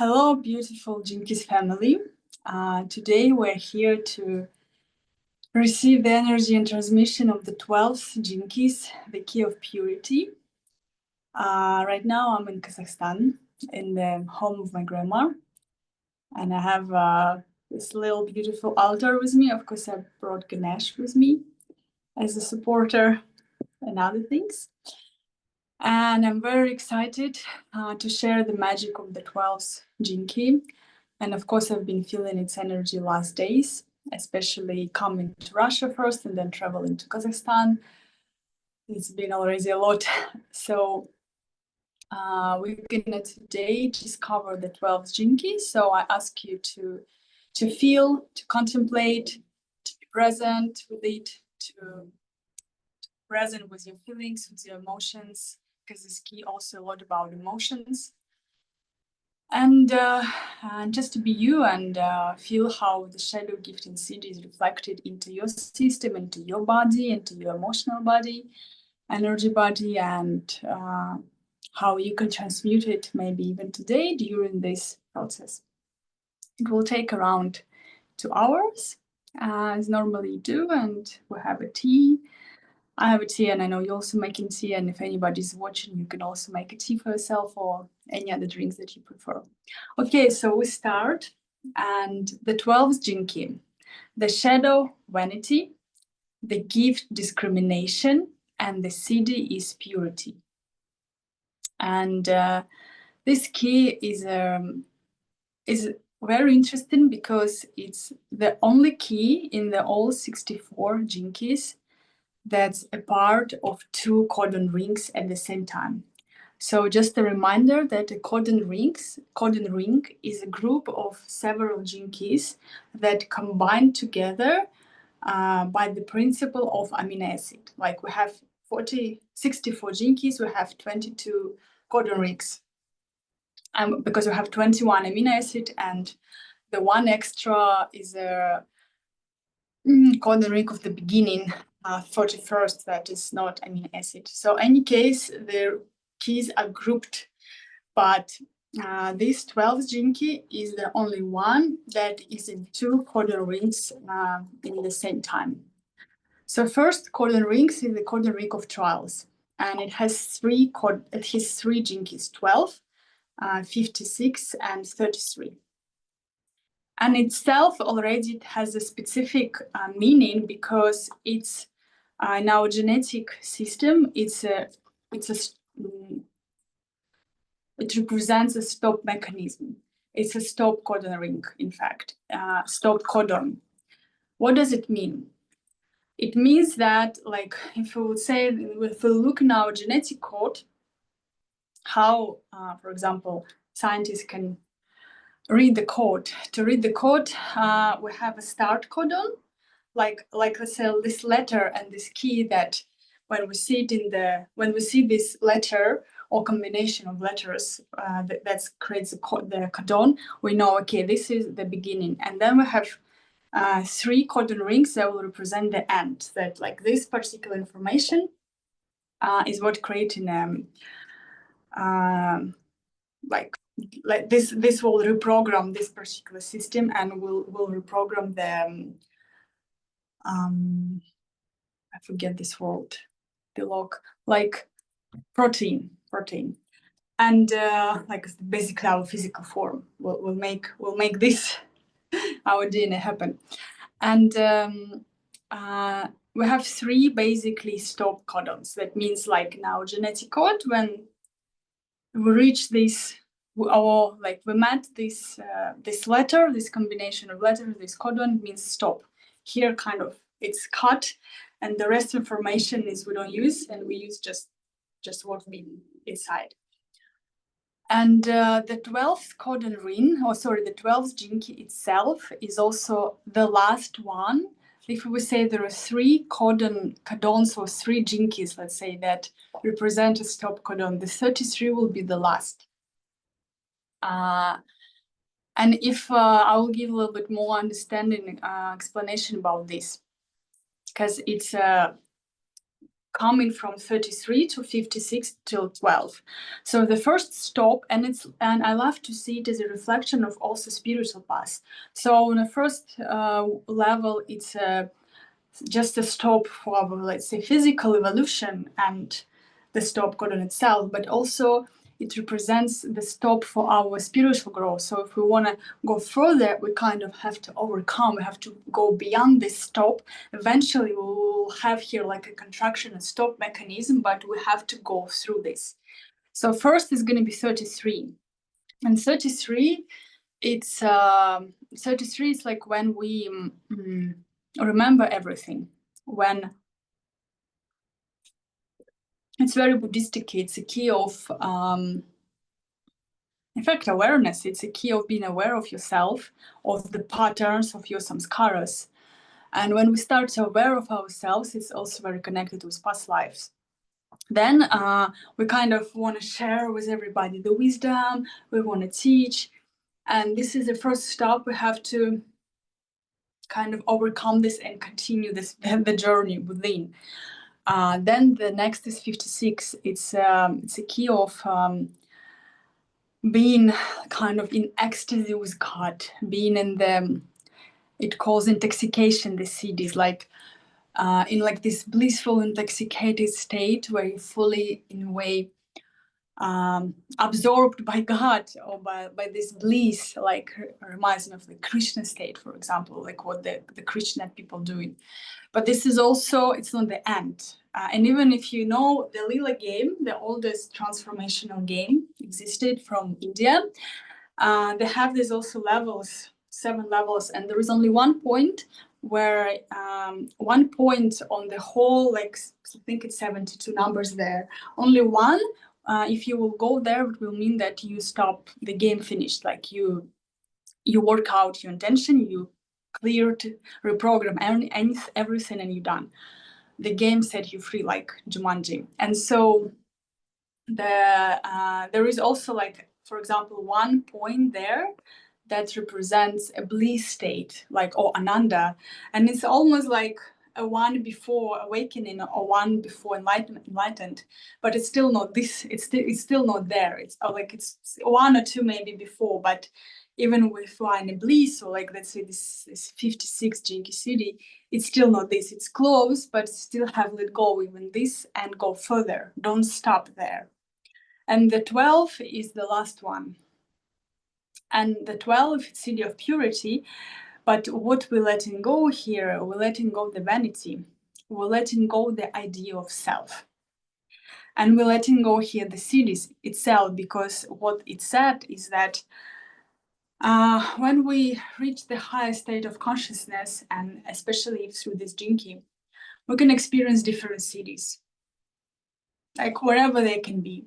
Hello, beautiful Jinkies family. Today we're here to receive the energy and transmission of the 12th Jinkies, the key of purity. Right now I'm in Kazakhstan, in the home of my grandma, and I have this little beautiful altar with me. Of course, I brought Ganesh with me as a supporter and other things. And I'm very excited to share the magic of the 12th Jinki. And of course, I've been feeling its energy last days, especially coming to Russia first and then traveling to Kazakhstan. It's been already a lot. So we're gonna today discover the 12th Jinki. So I ask you to feel, to contemplate, to be present with it, to present with your feelings, with your emotions, because this key also a lot about emotions. And just to be you and feel how the shadow gifting seed is reflected into your system, into your body, into your emotional body, energy body, and how you can transmute it maybe even today during this process. It will take around 2 hours, as normally do, and we'll have a tea. I have a tea, and I know you're also making tea, and if anybody's watching, you can also make a tea for yourself or any other drinks that you prefer. Okay, so we start, and the 12th Jinki, the shadow, vanity, the gift, discrimination, and the CD is purity. And this key is very interesting because it's the only key in the all 64 Jinkis that's a part of 2 codon rings at the same time. So just a reminder that a codon ring is a group of several gene keys that combine together by the principle of amino acid. Like we have 64 gene keys, we have 22 codon rings. Because we have 21 amino acid, and the one extra is a codon ring of the beginning, 41st, that is not amino acid. So any case, the keys are grouped, but this 12th Jinki is the only one that is in 2 codon rings in the same time. So first codon rings is the codon ring of trials, and it has 3 Jinkis, 12, 56, and 33. And itself already has a specific meaning because it's in our genetic system. It represents a stop mechanism. It's a stop codon ring, in fact, stop codon. What does it mean? It means that, like, if we would say, if we look in our genetic code, how, for example, scientists can read the code. To read the code, we have a start codon, like let's say this letter and this key that when we see it when we see this letter or combination of letters that creates the codon, we know, okay, this is the beginning. And then we have 3 codon rings that will represent the end, that like this particular information is what creating like this will reprogram this particular system and will reprogram the I forget this word, the lock, like protein, and like basically our physical form will make this our DNA happen. And we have 3 basically stop codons. That means, like in our genetic code, when we reach this, we met this this letter, this combination of letters, this codon means stop. Here, kind of, it's cut, and the rest information is we don't use, and we use just what's been inside. And the 12th codon ring, the 12th Jinki itself is also the last one. If we say there are 3 codons or 3 Jinkis, let's say, that represent a stop codon, the 33 will be the last. And if I will give a little bit more understanding, explanation about this, because it's coming from 33 to 56 till 12. So the first stop, and I love to see it as a reflection of also spiritual path. So on the first level, it's just a stop for our, let's say, physical evolution and the stop God in itself, but also it represents the stop for our spiritual growth. So if we want to go further, we kind of have to overcome, we have to go beyond this stop. Eventually, we will have here like a contraction and stop mechanism, but we have to go through this. So first is going to be 33. And 33, it's 33 is like when we remember everything. When it's very Buddhistic, it's a key of in fact, awareness. It's a key of being aware of yourself, of the patterns of your samskaras. And when we start to aware of ourselves, it's also very connected with past lives. Then we kind of want to share with everybody the wisdom, we want to teach. And this is the first step. We have to kind of overcome this and continue the journey within. Then the next is 56. It's a key of being kind of in ecstasy with God, being in it calls intoxication, the cities, like in like this blissful intoxicated state where you fully in a way absorbed by God or by this bliss, like reminds me of the Krishna state, for example, like what the Krishna people doing. But this is also, it's not the end. And even if you know the Lila game, the oldest transformational game existed from India, they have these also levels, 7 levels, and there is only one point where one point on the whole, like I think it's 72 numbers there, only one, if you will go there, it will mean that you stop the game finished, like you work out your intention, you cleared, reprogram everything, and you're done. The game set you free, like Jumanji. And so there is also, like, for example, one point there that represents a bliss state, like, or Ananda, and it's almost like a one before awakening or one before enlightened, but it's still not this. It's still not there. It's like it's one or two maybe before, but even with one bliss, or like let's say this 56 Jinki city, it's still not this. It's close, but still have let go even this and go further. Don't stop there. And the 12 is the last one. And the 12, city of purity. But what we're letting go here, we're letting go the vanity. We're letting go the idea of self. And we're letting go here the cities itself, because what it said is that when we reach the highest state of consciousness, and especially through this Jinki, we can experience different cities, like wherever they can be.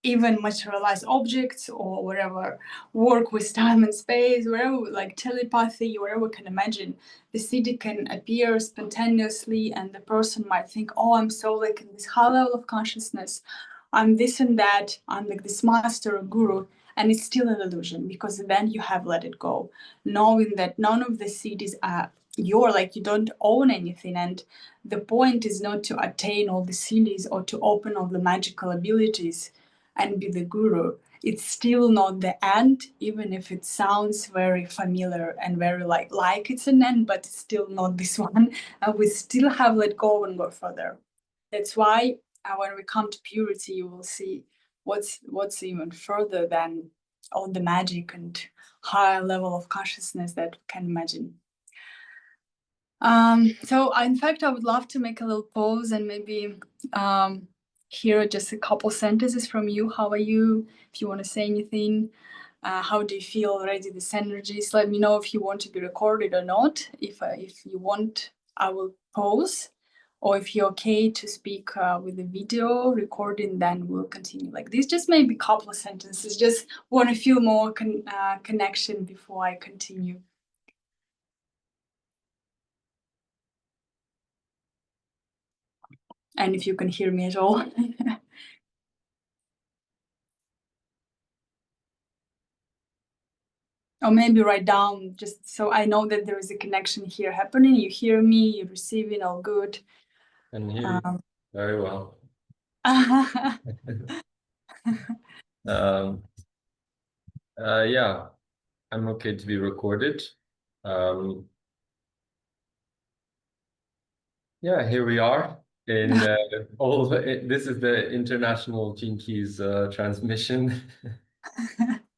Even materialized objects or whatever, work with time and space, wherever, like telepathy, wherever we can imagine, the city can appear spontaneously, and the person might think, oh, I'm so like in this high level of consciousness, I'm this and that, I'm like this master or guru, and it's still an illusion, because then you have let it go, knowing that none of the cities are like you don't own anything, and the point is not to attain all the cities or to open all the magical abilities and be the guru. It's still not the end, even if it sounds very familiar and very like it's an end, but it's still not this one. And we still have let go and go further. That's why when we come to purity, you will see what's even further than all the magic and higher level of consciousness that we can imagine. So in fact, I would love to make a little pause and maybe hear just a couple sentences from you. How are you? If you want to say anything, how do you feel already? This energies. Let me know if you want to be recorded or not. If you want, I will pause. Or if you're okay to speak with the video recording, then we'll continue like this. Just maybe a couple of sentences. Just want to feel more connection before I continue. And if you can hear me at all. Or maybe write down, just so I know that there is a connection here happening. You hear me, you're receiving, all good. And hear you. Very well. Yeah, I'm okay to be recorded. Yeah, here we are in this is the International Gene Keys transmission.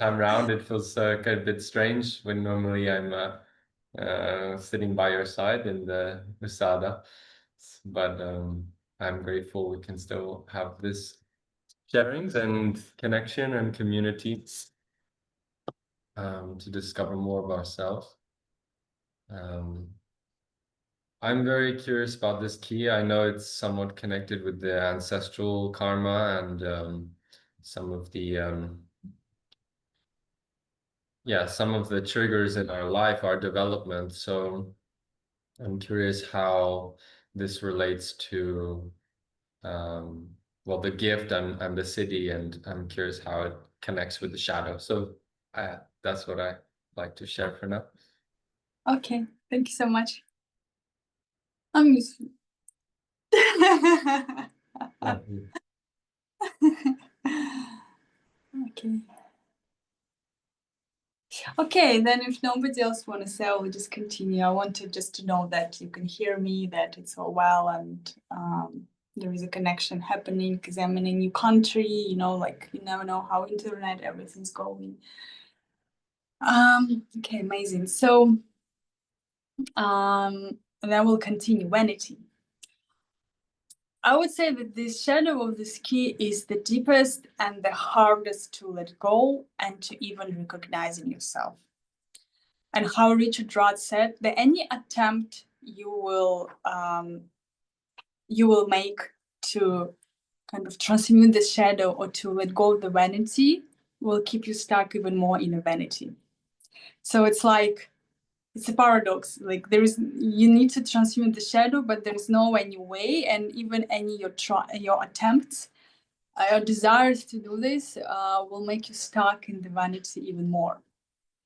Time round, it feels kind of a bit strange when normally I'm sitting by your side in the USADA, but I'm grateful we can still have this sharings and connection and community to discover more of ourselves. I'm very curious about this key. I know it's somewhat connected with the ancestral karma and some of the some of the triggers in our life, our development. So I'm curious how this relates to well, the gift and the city, and I'm curious how it connects with the shadow. So that's what I like to share for now. Okay, thank you so much. I'm useful. Okay. Okay, then if nobody else want to say, I will just continue. I want to just to know that you can hear me, that it's all well, and there is a connection happening because I'm in a new country, you know, like you never know how internet, everything's going. Okay, amazing. So then we'll continue. Vanity. I would say that this shadow of this key is the deepest and the hardest to let go and to even recognize in yourself. And how Richard Rudd said that any attempt you will make to kind of transmute the shadow or to let go of the vanity will keep you stuck even more in a vanity. So it's like, it's a paradox. Like you need to transmute the shadow, but there's no any way, and even any your attempts, your desires to do this will make you stuck in the vanity even more.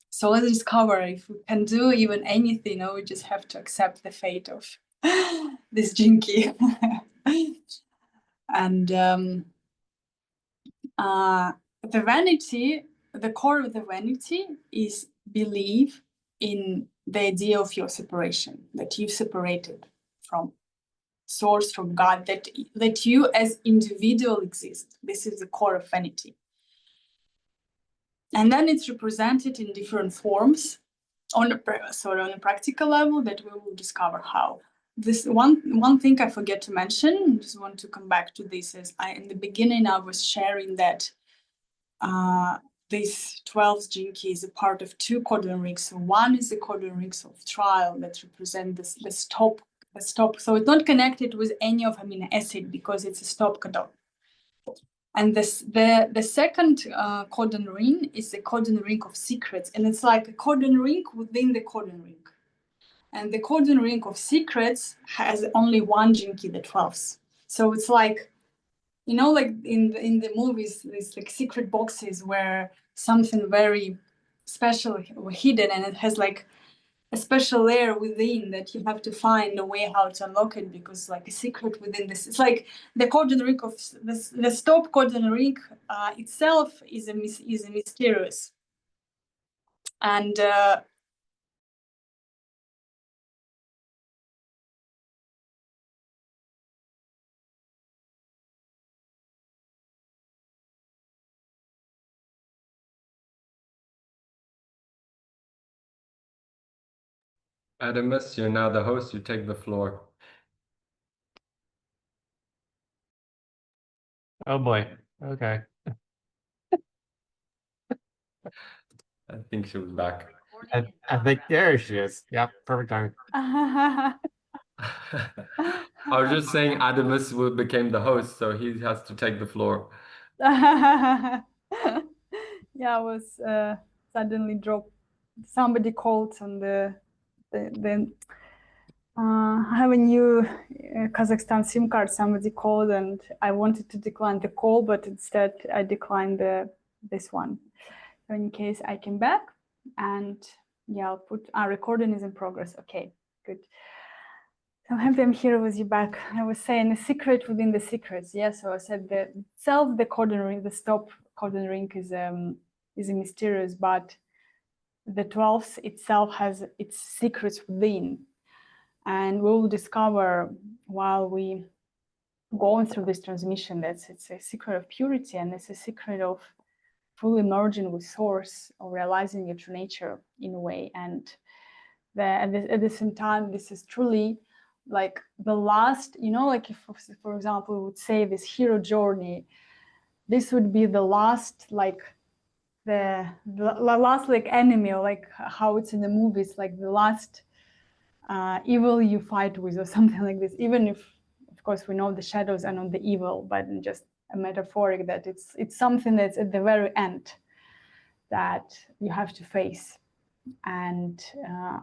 So let's discover if we can do even anything, or we just have to accept the fate of this jinky. And the vanity, the core of the vanity is belief in the idea of your separation, that you've separated from source, from God, that you as individual exist. This is the core of vanity. And then it's represented in different forms on a practical level that we will discover how. This one thing I forget to mention, I just want to come back to this, is in the beginning I was sharing that this 12th jinki is a part of two codon rings. So one is the codon rings of trial that represent the stop. So it's not connected with any of amino acid because it's a stop codon. And the second codon ring is the codon ring of secrets, and it's like a codon ring within the codon ring. And the codon ring of secrets has only one jinki, the 12th. So it's like, you know, like in the movies, there's like secret boxes where something very special hidden, and it has like a special layer within that you have to find a way how to unlock it, because like a secret within this, it's like the codon ring of the stop codon ring itself is a mysterious. And Adamus, you're now the host. You take the floor. Oh boy. Okay. I think she was back. I think there she is. Yep, perfect time. I was just saying Adamus became the host, so he has to take the floor. yeah, I was suddenly dropped. Somebody called on the I have a new Kazakhstan SIM card. Somebody called and I wanted to decline the call, but instead I declined this one. So in case I came back, and yeah, I'll put our recording is in progress. Okay, good. So I'm happy I'm here with you back. I was saying a secret within the secrets. Yeah, so I said the itself, the cordon ring, the stop cordon ring is mysterious, but the 12th itself has its secrets within. And we will discover while we going through this transmission that it's a secret of purity, and it's a secret of fully merging with source or realizing your true nature in a way. And at the same time, this is truly like the last, you know, like if, for example, we would say this hero journey, this would be the last, like the last like enemy, or like how it's in the movies, like the last evil you fight with or something like this. Even if, of course, we know the shadows are not the evil, but just a metaphoric that it's something that's at the very end that you have to face, and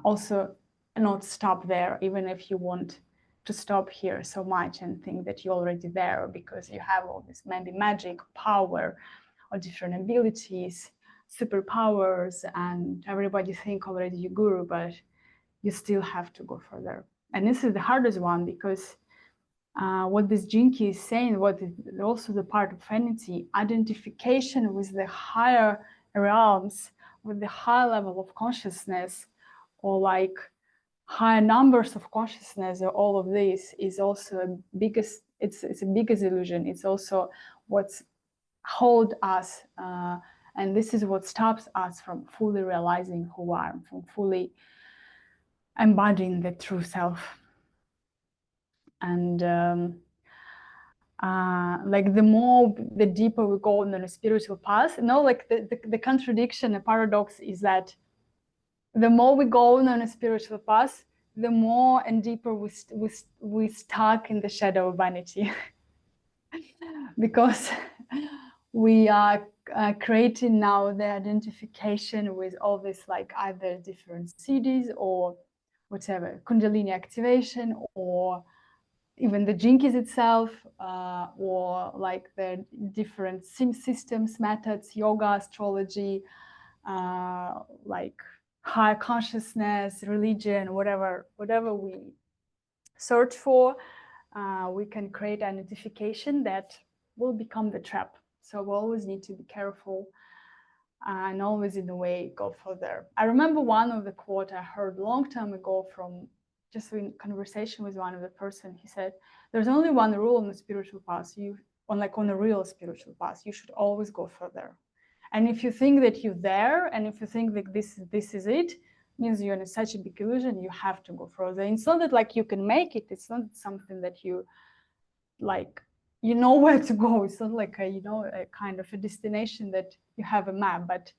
also not stop there, even if you want to stop here so much and think that you're already there because you have all this maybe magic, power, or different abilities, superpowers, and everybody think already you're guru, but you still have to go further. And this is the hardest one because what this Jinki is saying, what is also the part of Vanity, identification with the higher realms, with the high level of consciousness, or like higher numbers of consciousness, or all of this is also a biggest, it's a biggest illusion. It's also what's hold us, and this is what stops us from fully realizing who we are, from fully embodying the true self. And like the deeper we go on the spiritual path, you know, like the contradiction, the paradox is that the more we go on a spiritual path, the more and deeper we stuck in the shadow of vanity. Because we are creating now the identification with all this, like either different CDs or whatever, Kundalini activation, or even the Jinkies itself, or like the different systems, methods, yoga, astrology, like higher consciousness, religion, whatever we search for, we can create an identification that will become the trap. So we always need to be careful and always in a way go further. I remember one of the quote I heard a long time ago from just in conversation with one of the person. He said, there's only one rule on the spiritual path. On a real spiritual path, you should always go further. And if you think that you're there, and if you think that this is it, means you're in such a big illusion, you have to go further. It's not that like you can make it. It's not something that you like, you know where to go. It's not like a kind of a destination that you have a map, but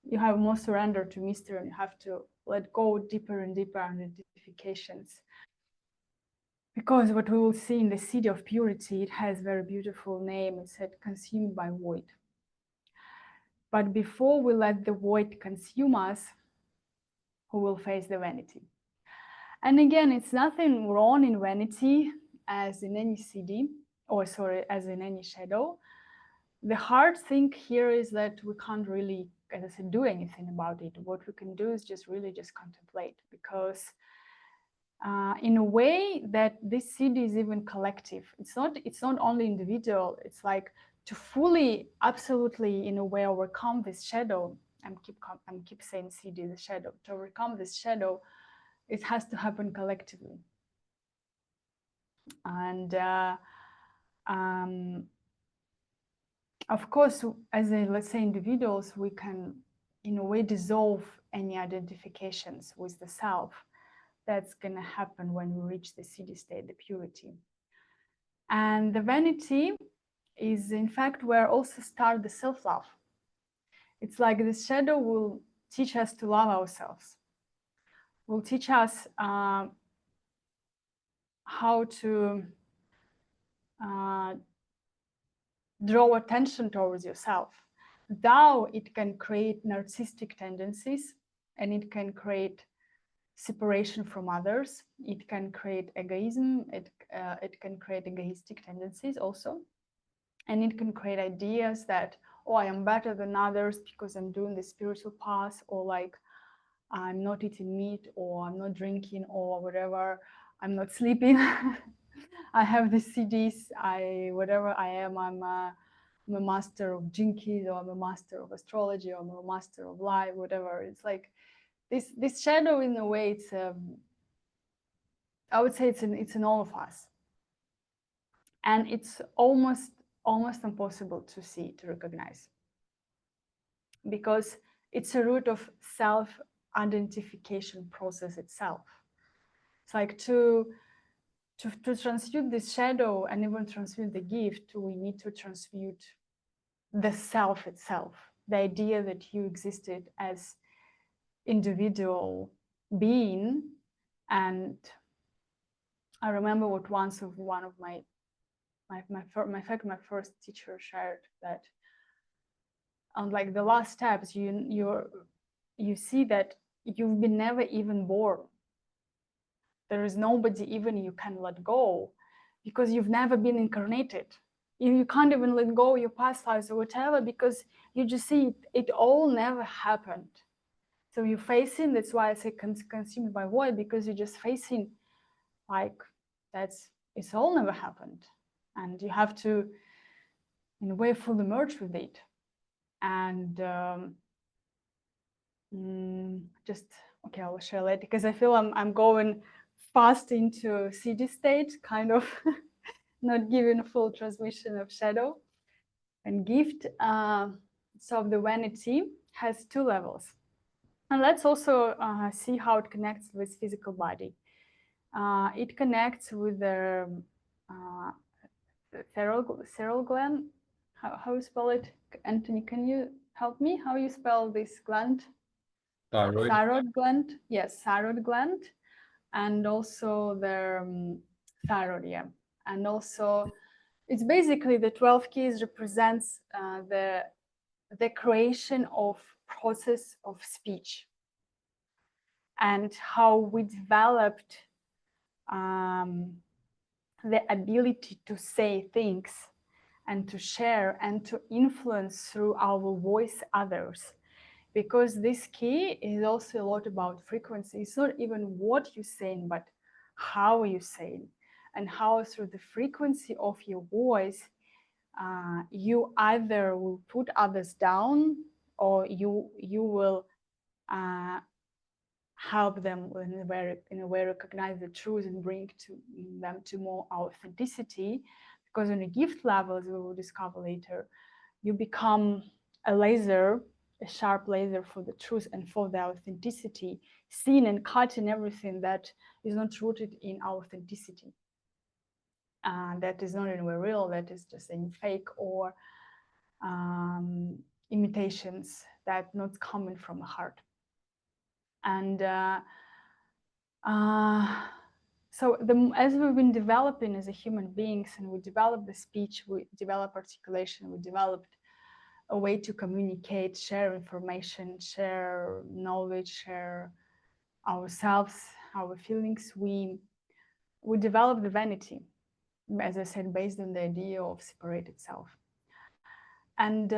you have more surrender to mystery, and you have to let go deeper and deeper on identifications. Because what we will see in the city of purity, it has a very beautiful name. It said consumed by void. But before we let the void consume us, we will face the vanity. And again, it's nothing wrong in vanity as in any city, or sorry, as in any shadow. The hard thing here is that we can't really, as I said, do anything about it. What we can do is just really just contemplate, because in a way that this city is even collective. It's not only individual. It's like to fully, absolutely, in a way, overcome this shadow. I'm keep saying city, the shadow. To overcome this shadow, it has to happen collectively. And of course, as let's say individuals, we can, in a way, dissolve any identifications with the self. That's going to happen when we reach the city state, the purity. And the vanity is, in fact, where also start the self-love. It's like the shadow will teach us to love ourselves, will teach us how to draw attention towards yourself. Though it can create narcissistic tendencies, and it can create separation from others, it can create egoism, it can create egoistic tendencies also, and it can create ideas that, oh, I am better than others because I'm doing the spiritual path, or like I'm not eating meat, or I'm not drinking, or whatever, I'm not sleeping. I have the CDs. Whatever I am, I'm a master of jinkies, or I'm a master of astrology, or I'm a master of life, whatever. It's like this shadow, in a way, it's I would say it's in all of us, and it's almost impossible to see, to recognize, because it's a root of self-identification process itself. It's like to transmute this shadow and even transmute the gift, we need to transmute the self itself, the idea that you existed as individual being. And I remember what once of one of my first teacher shared, that on like the last steps, you see that you've been never even born. There is nobody even you can let go, because you've never been incarnated. You can't even let go your past lives or whatever, because you just see it all never happened. So you're facing, that's why I say consumed by void, because you're just facing like it's all never happened. And you have to, in a way, fully merge with it. And just, okay, I will share later, because I feel I'm going fast into CD state, kind of not giving a full transmission of shadow and gift. So the vanity has 2 levels. And let's also see how it connects with physical body. It connects with the thyroid gland. How you spell it? Anthony, can you help me? How you spell this gland? Thyroid. Thyroid gland. Yes, thyroid gland. And also the thyroid, yeah. And also, it's basically the 12 keys represents the creation of process of speech, and how we developed the ability to say things and to share and to influence through our voice others. Because this key is also a lot about frequency. It's not even what you're saying, but how you're saying, and how through the frequency of your voice, you either will put others down, or you will help them in a way recognize the truth and bring them to more authenticity. Because on a gift level, as we will discover later, you become a laser, a sharp laser for the truth and for the authenticity, seeing and cutting everything that is not rooted in authenticity. That is not anywhere real, that is just any fake or imitations that not coming from the heart. And so as we've been developing as a human beings, and we develop the speech, we develop articulation, we developed a way to communicate, share information, share knowledge, share ourselves, our feelings, we develop the vanity, as I said, based on the idea of separated self. And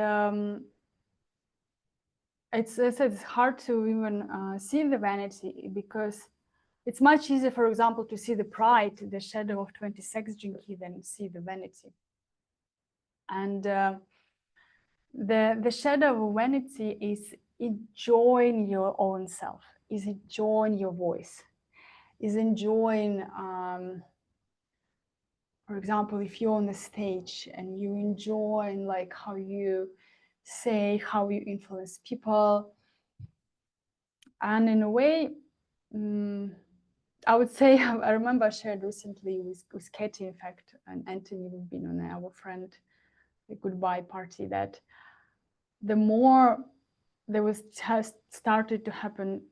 it's hard to even see the vanity, because it's much easier, for example, to see the pride, the shadow of 26 jinki, than see the vanity. And the shadow of vanity is enjoying your own self, is enjoying your voice, is enjoying, for example, if you're on the stage and you enjoy like how you say, how you influence people. And in a way, I would say, I remember I shared recently with Katie, in fact, and Anthony, we've been on our friend a goodbye party, that the more there was just started to happen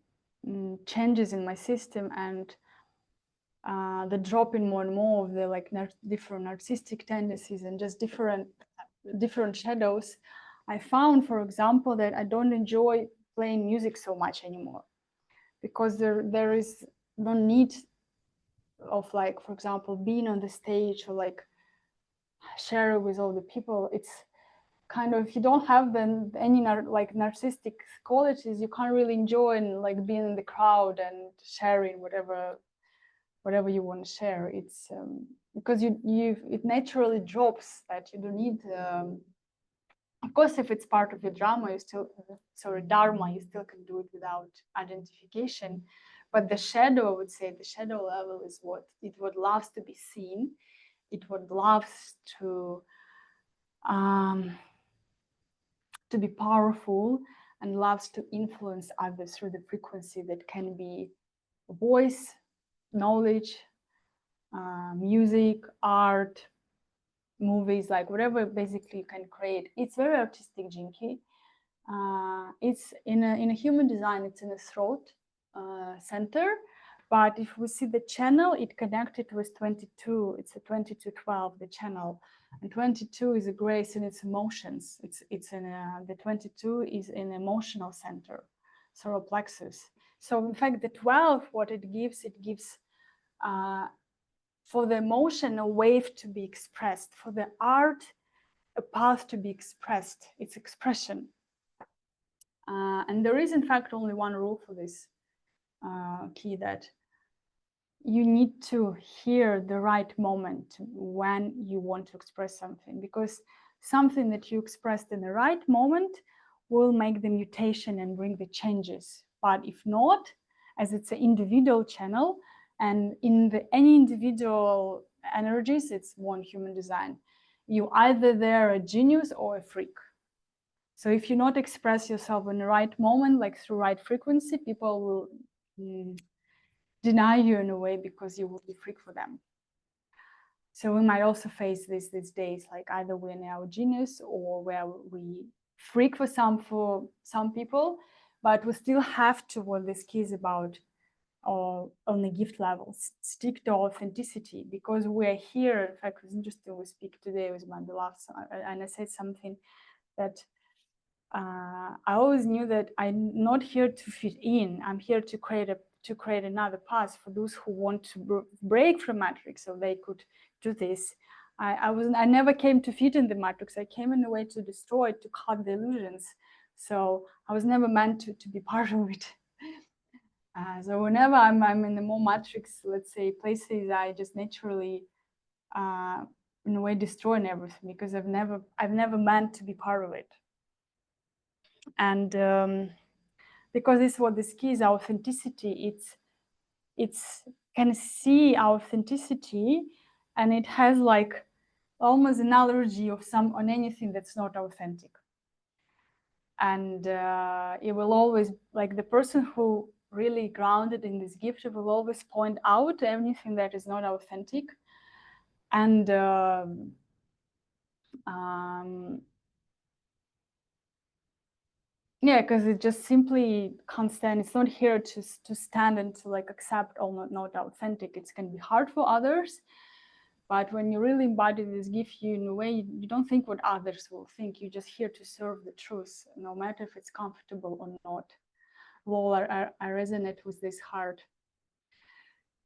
changes in my system, and the drop in more and more of the like different narcissistic tendencies and just different shadows, I found, for example, that I don't enjoy playing music so much anymore, because there is no need of, like, for example, being on the stage or like share with all the people. It's kind of, if you don't have any like narcissistic qualities, you can't really enjoy and like being in the crowd and sharing whatever whatever you want to share. It's because it naturally drops that you don't need. Of course, if it's part of your drama, you still, sorry, dharma, you still can do it without identification. But the shadow, I would say, the shadow level is what it would loves to be seen. It would loves to be powerful and loves to influence others through the frequency that can be voice, knowledge, music, art, movies, like whatever basically you can create. It's very artistic, Jinky. It's in a human design, it's in the throat center. But if we see the channel, it connected with 22. It's a 2212, the channel. And 22 is a grace in its emotions. It's in the 22 is an emotional center, solar plexus. So in fact, the 12, what it gives for the emotion a wave to be expressed, for the art a path to be expressed. It's expression. And there is in fact only one rule for this key, that you need to hear the right moment when you want to express something, because something that you expressed in the right moment will make the mutation and bring the changes. But if not, as it's an individual channel, and in any individual energies, it's one human design, you either they're a genius or a freak. So if you not express yourself in the right moment, like through right frequency, people will deny you in a way because you will be freak for them. So we might also face this these days, like either we're now genius or where we freak for some people, but we still have to, what this key is about, or on the gift levels, stick to authenticity, because we're here. In fact, it was interesting, we speak today with my beloved, and I said something that I always knew that I'm not here to fit in. I'm here to create another path for those who want to break from matrix, so they could do this. I never came to fit in the matrix. I came in a way to destroy it, to cut the illusions. So I was never meant to be part of it. So whenever I'm in the more matrix, let's say, places, I just naturally in a way destroying everything, because I've never meant to be part of it. And because this is what this key is, authenticity. It's can see authenticity, and it has like almost an allergy of on anything that's not authentic. And it will always, like the person who really grounded in this gift, will always point out anything that is not authentic. And yeah, because it just simply can't stand. It's not here to stand and to like accept all not authentic. It can be hard for others, but when you really embody this gift, you in a way you don't think what others will think. You're just here to serve the truth, no matter if it's comfortable or not. Lol, I resonate with this hard.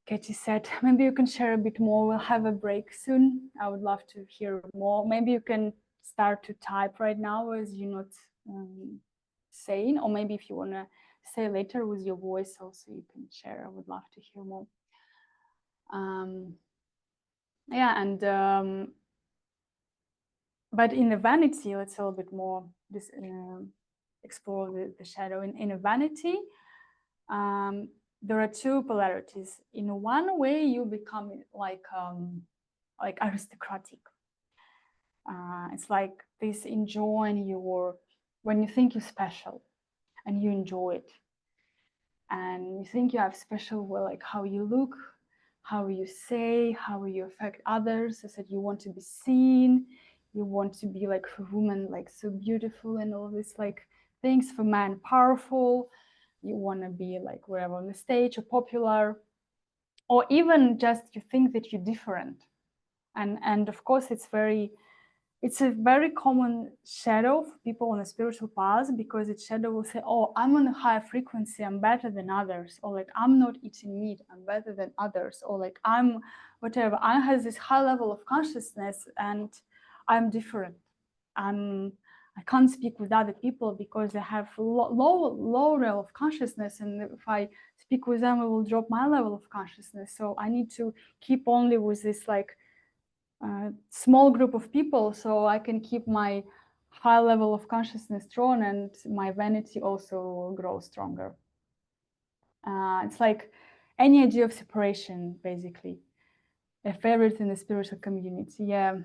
Katie said, maybe you can share a bit more. We'll have a break soon. I would love to hear more. Maybe you can start to type right now as you're not saying, or maybe if you want to say later with your voice also, you can share. I would love to hear more. Yeah, and but in the vanity, let's a little bit more explore the shadow. In a vanity, there are two polarities. In one way, you become like aristocratic. It's like this enjoying your, when you think you're special and you enjoy it, and you think you have special, well, like how you look, how you say, how you affect others. I said you want to be seen, you want to be like for women, like so beautiful and all this like things. For men, powerful. You want to be like wherever on the stage or popular, or even just you think that you're different. And of course it's a very common shadow for people on a spiritual path, because its shadow will say, oh, I'm on a higher frequency, I'm better than others, or like I'm not eating meat, I'm better than others, or like I'm whatever. I have this high level of consciousness and I'm different. I can't speak with other people because they have low level of consciousness, and if I speak with them, it will drop my level of consciousness. So I need to keep only with this like small group of people, so I can keep my high level of consciousness strong, and my vanity also grows stronger. It's like any idea of separation, basically. A favorite in the spiritual community, yeah.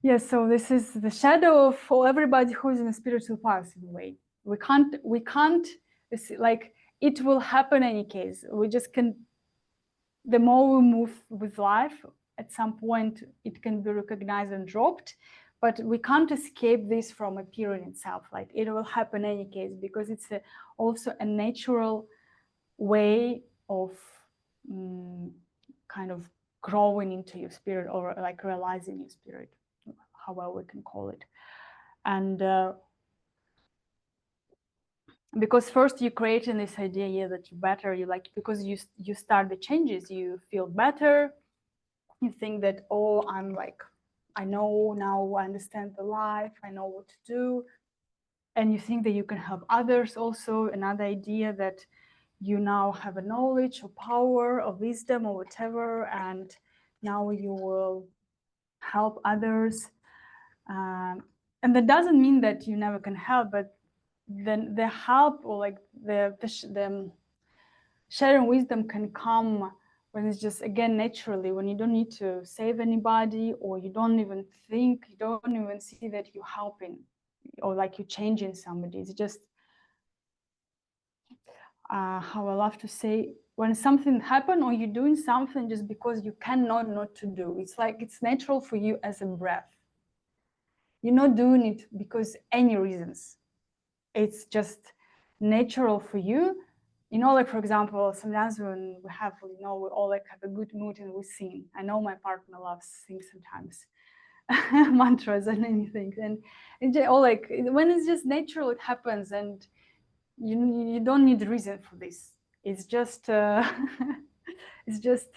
Yeah, so this is the shadow for everybody who is in a spiritual path in a way. We can't, it's like it will happen any case. We just can, the more we move with life, at some point it can be recognized and dropped, but we can't escape this from appearing itself. Like it will happen any case because it's also a natural way of kind of growing into your spirit, or like realizing your spirit, however we can call it. And because first you creating this idea, yeah, that you're better, you like, because you start the changes, you feel better, you think that, oh, I'm like, I know now, I understand the life, I know what to do, and you think that you can help others also. Another idea that you now have a knowledge or power or wisdom or whatever, and now you will help others. And that doesn't mean that you never can help, but then the help, or like the sharing wisdom can come when it's just, again, naturally, when you don't need to save anybody, or you don't even think, you don't even see that you're helping or like you're changing somebody. It's just how I love to say, when something happens or you're doing something just because you cannot not to do, it's like it's natural for you as a breath. You're not doing it because any reasons. It's just natural for you. You know, like for example, sometimes when we have, you know, we all like have a good mood and we sing. I know my partner loves to sing sometimes, mantras and anything. And all like when it's just natural, it happens, and you don't need a reason for this. It's just it's just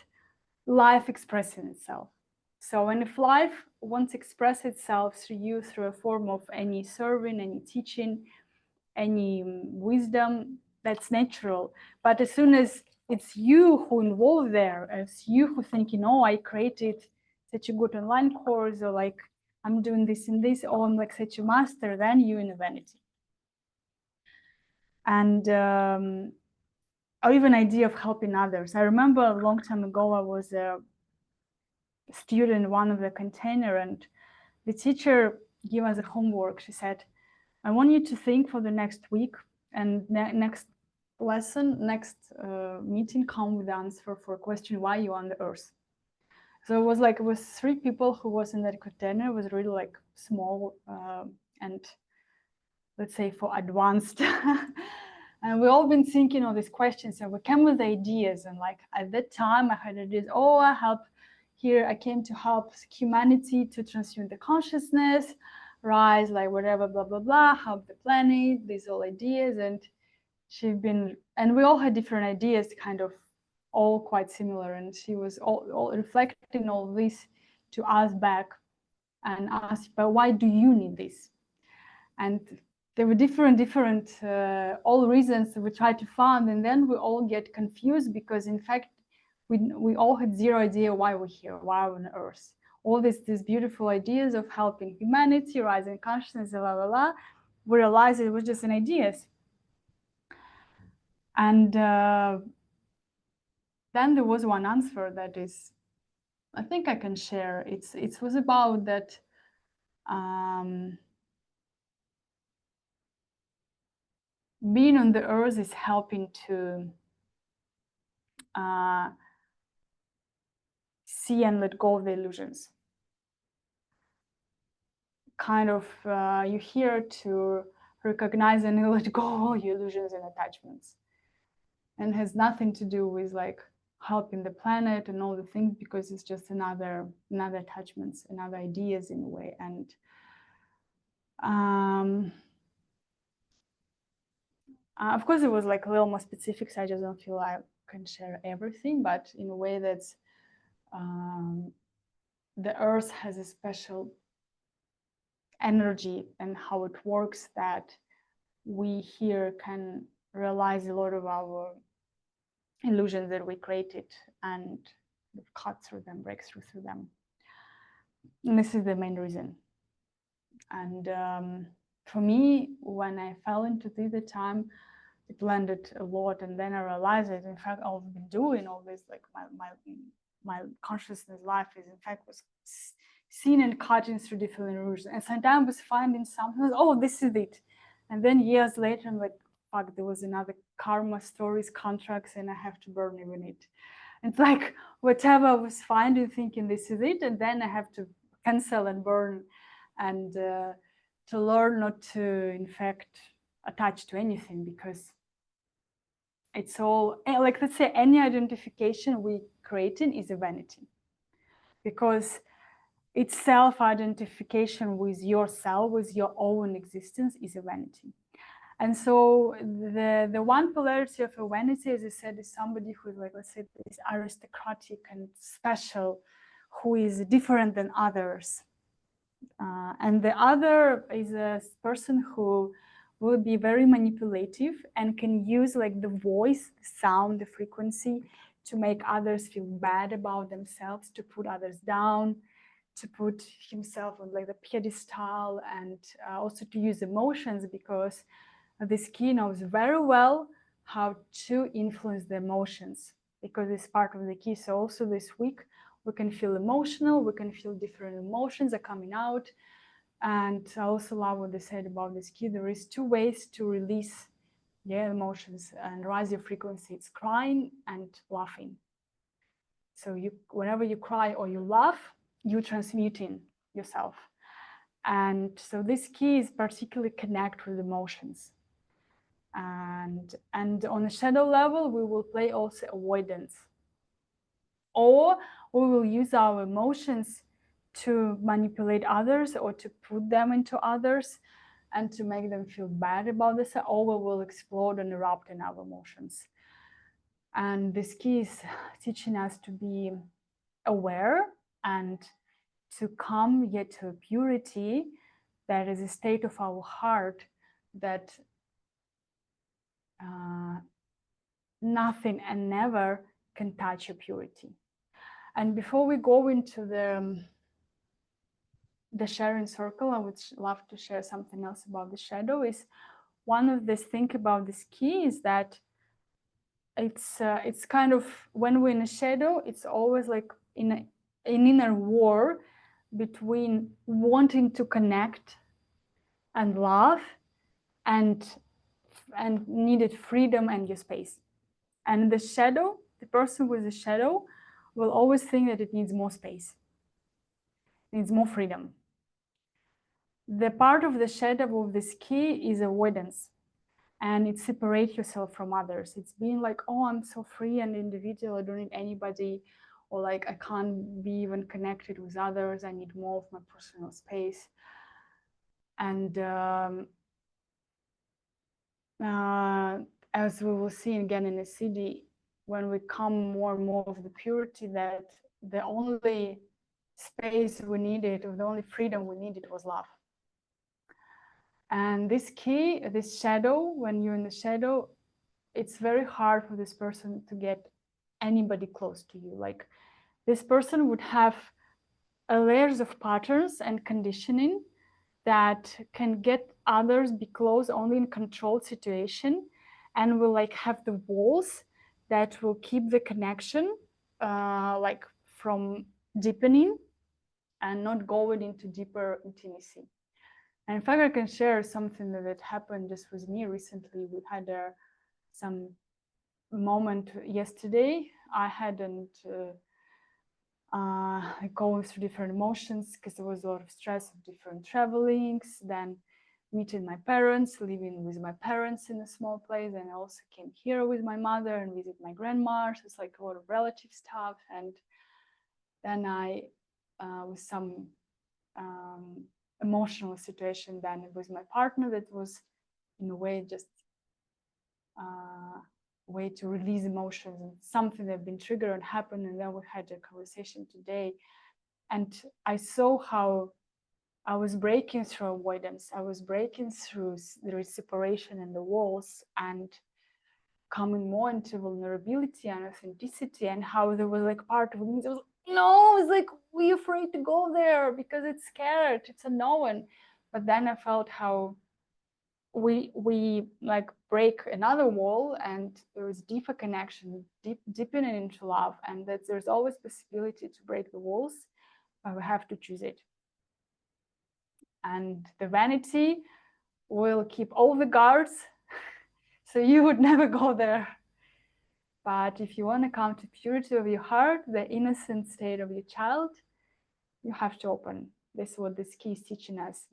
life expressing itself. So, and if life wants to express itself through you through a form of any serving, any teaching, any wisdom, that's natural. But as soon as it's you who involved there, as you who thinking, oh, I created such a good online course, or like I'm doing this and this, or I'm like such a master, then you're in a vanity. And or even idea of helping others. I remember a long time ago, I was a student in one of the container, and the teacher gave us a homework. She said, I want you to think for the next week, and next lesson, next meeting, come with the answer for a question, why you on the earth. So it was like, it was 3 people who was in that container. It was really like small and let's say for advanced. And we all been thinking of these questions, and we came with ideas. And like at that time I had ideas, oh, I help here, I came to help humanity to transmute the consciousness, rise, like whatever, blah, blah, blah, help the planet, these all ideas. And and we all had different ideas, kind of all quite similar. And she was all reflecting all this to us back and ask, but why do you need this? And there were different all reasons we tried to find, and then we all get confused because in fact we all had zero idea why we're here, why we're on earth. All these beautiful ideas of helping humanity, rising consciousness, blah blah blah, we realized it was just an ideas. And then there was one answer that is, I think I can share. It was about that being on the earth is helping to see and let go of the illusions. Kind of you're here to recognize and let go of all your illusions and attachments. And has nothing to do with like helping the planet and all the things, because it's just another attachments, another ideas in a way. And of course it was like a little more specific, so I just don't feel I can share everything, but in a way that's the earth has a special energy and how it works, that we here can realize a lot of our illusions that we created and cut through them, break through them. And this is the main reason. And for me, when I fell into this, the time it landed a lot, and then I realized that in fact I've been doing all this, like my consciousness life is in fact was seen and cutting through different illusions, and sometimes I was finding something, oh, this is it, and then years later I'm like, fuck, there was another karma, stories, contracts, and I have to burn even it. It's like whatever I was finding, thinking this is it, and then I have to cancel and burn, and to learn not to in fact attach to anything, because it's all like, let's say any identification we creating is a vanity, because it's self-identification with yourself, with your own existence, is a vanity. And so the one polarity of a vanity, as I said, is somebody who is like, let's say, is aristocratic and special, who is different than others. And the other is a person who will be very manipulative and can use like the voice, the sound, the frequency to make others feel bad about themselves, to put others down, to put himself on like the pedestal, and also to use emotions, because this key knows very well how to influence the emotions, because it's part of the key. So also this week we can feel emotional, we can feel different emotions are coming out. And I also love what they said about this key. There is 2 ways to release emotions and raise your frequency. It's crying and laughing. So whenever you cry or you laugh, you're transmuting yourself. And so this key is particularly connect with emotions. And on a shadow level, we will play also avoidance. Or we will use our emotions to manipulate others, or to put them into others and to make them feel bad about this, or we will explode and erupt in our emotions. And this key is teaching us to be aware and to come yet to a purity that is a state of our heart, that nothing and never can touch your purity. And before we go into the sharing circle, I would love to share something else about the shadow. Is one of this thing about this key is that it's kind of, when we're in a shadow, it's always like in an inner war between wanting to connect and love and needed freedom and your space. And the shadow, the person with the shadow, will always think that it needs more space, needs more freedom. The part of the shadow of this key is avoidance, and it separates yourself from others. It's being like, oh, I'm so free and individual, I don't need anybody, or like I can't be even connected with others, I need more of my personal space. And as we will see again in the city, when we come more and more of the purity, that the only space we needed, or the only freedom we needed, was love. And this key, this shadow, when you're in the shadow, it's very hard for this person to get anybody close to you. Like, this person would have layers of patterns and conditioning that can get others be close only in controlled situation, and will like have the walls that will keep the connection like from deepening and not going into deeper intimacy. And in fact, I can share something that happened just with me recently. We had some moment yesterday. I hadn't going through different emotions because there was a lot of stress of different travelings, then meeting my parents, living with my parents in a small place, and I also came here with my mother and visit my grandma. So it's like a lot of relative stuff. And then I with some emotional situation then with my partner that was in a way just way to release emotions, and something that had been triggered and happened. And then we had a conversation today, and I saw how I was breaking through avoidance. I was breaking through the separation and the walls and coming more into vulnerability and authenticity, and how there was like part of me that was, no, it's like, we're afraid to go there because it's scared, it's unknown. But then I felt how we like break another wall, and there is deeper connection, deepening into love, and that there's always possibility to break the walls, but we have to choose it. And the vanity will keep all the guards, so you would never go there. But if you want to come to purity of your heart, the innocent state of your child, you have to open. This is what this key is teaching us.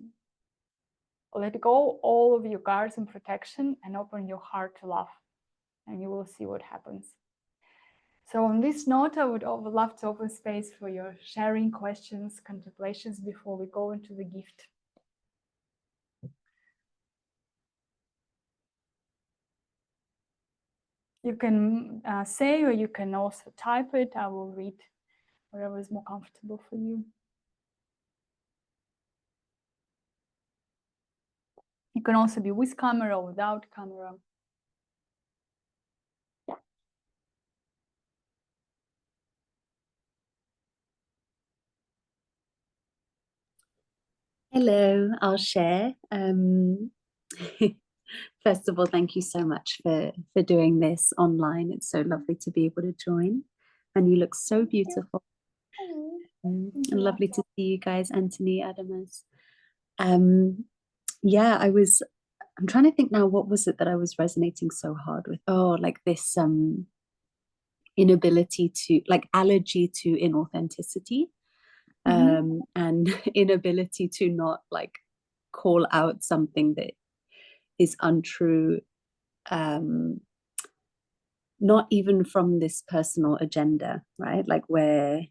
Let go all of your guards and protection and open your heart to love, and you will see what happens. So on this note, I would love to open space for your sharing, questions, contemplations before we go into the gift. You can say, or you can also type it. I will read whatever is more comfortable for you. You can also be with camera or without camera. Hello, I'll share. First of all, thank you so much for doing this online. It's so lovely to be able to join. And you look so beautiful. And lovely to see you guys, Anthony, Adamas. Yeah, I'm trying to think now, what was it that I was resonating so hard with? Oh, like this inability to, like allergy to inauthenticity. And inability to not like call out something that is untrue, not even from this personal agenda, right? Like where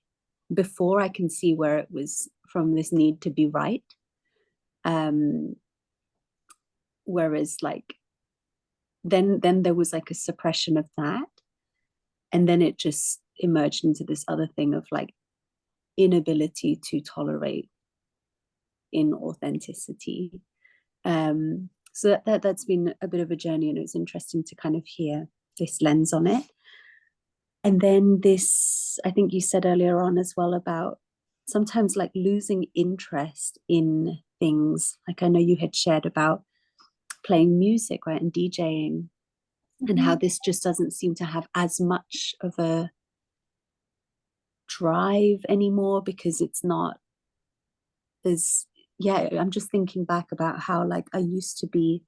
before I can see where it was from this need to be right, whereas like then there was like a suppression of that, and then it just emerged into this other thing of like inability to tolerate inauthenticity. So that's been a bit of a journey, and it was interesting to kind of hear this lens on it. And then this, I think you said earlier on as well about sometimes like losing interest in things. Like I know you had shared about playing music, right, and DJing, and how this just doesn't seem to have as much of a drive anymore because it's not as, yeah, I'm just thinking back about how like I used to be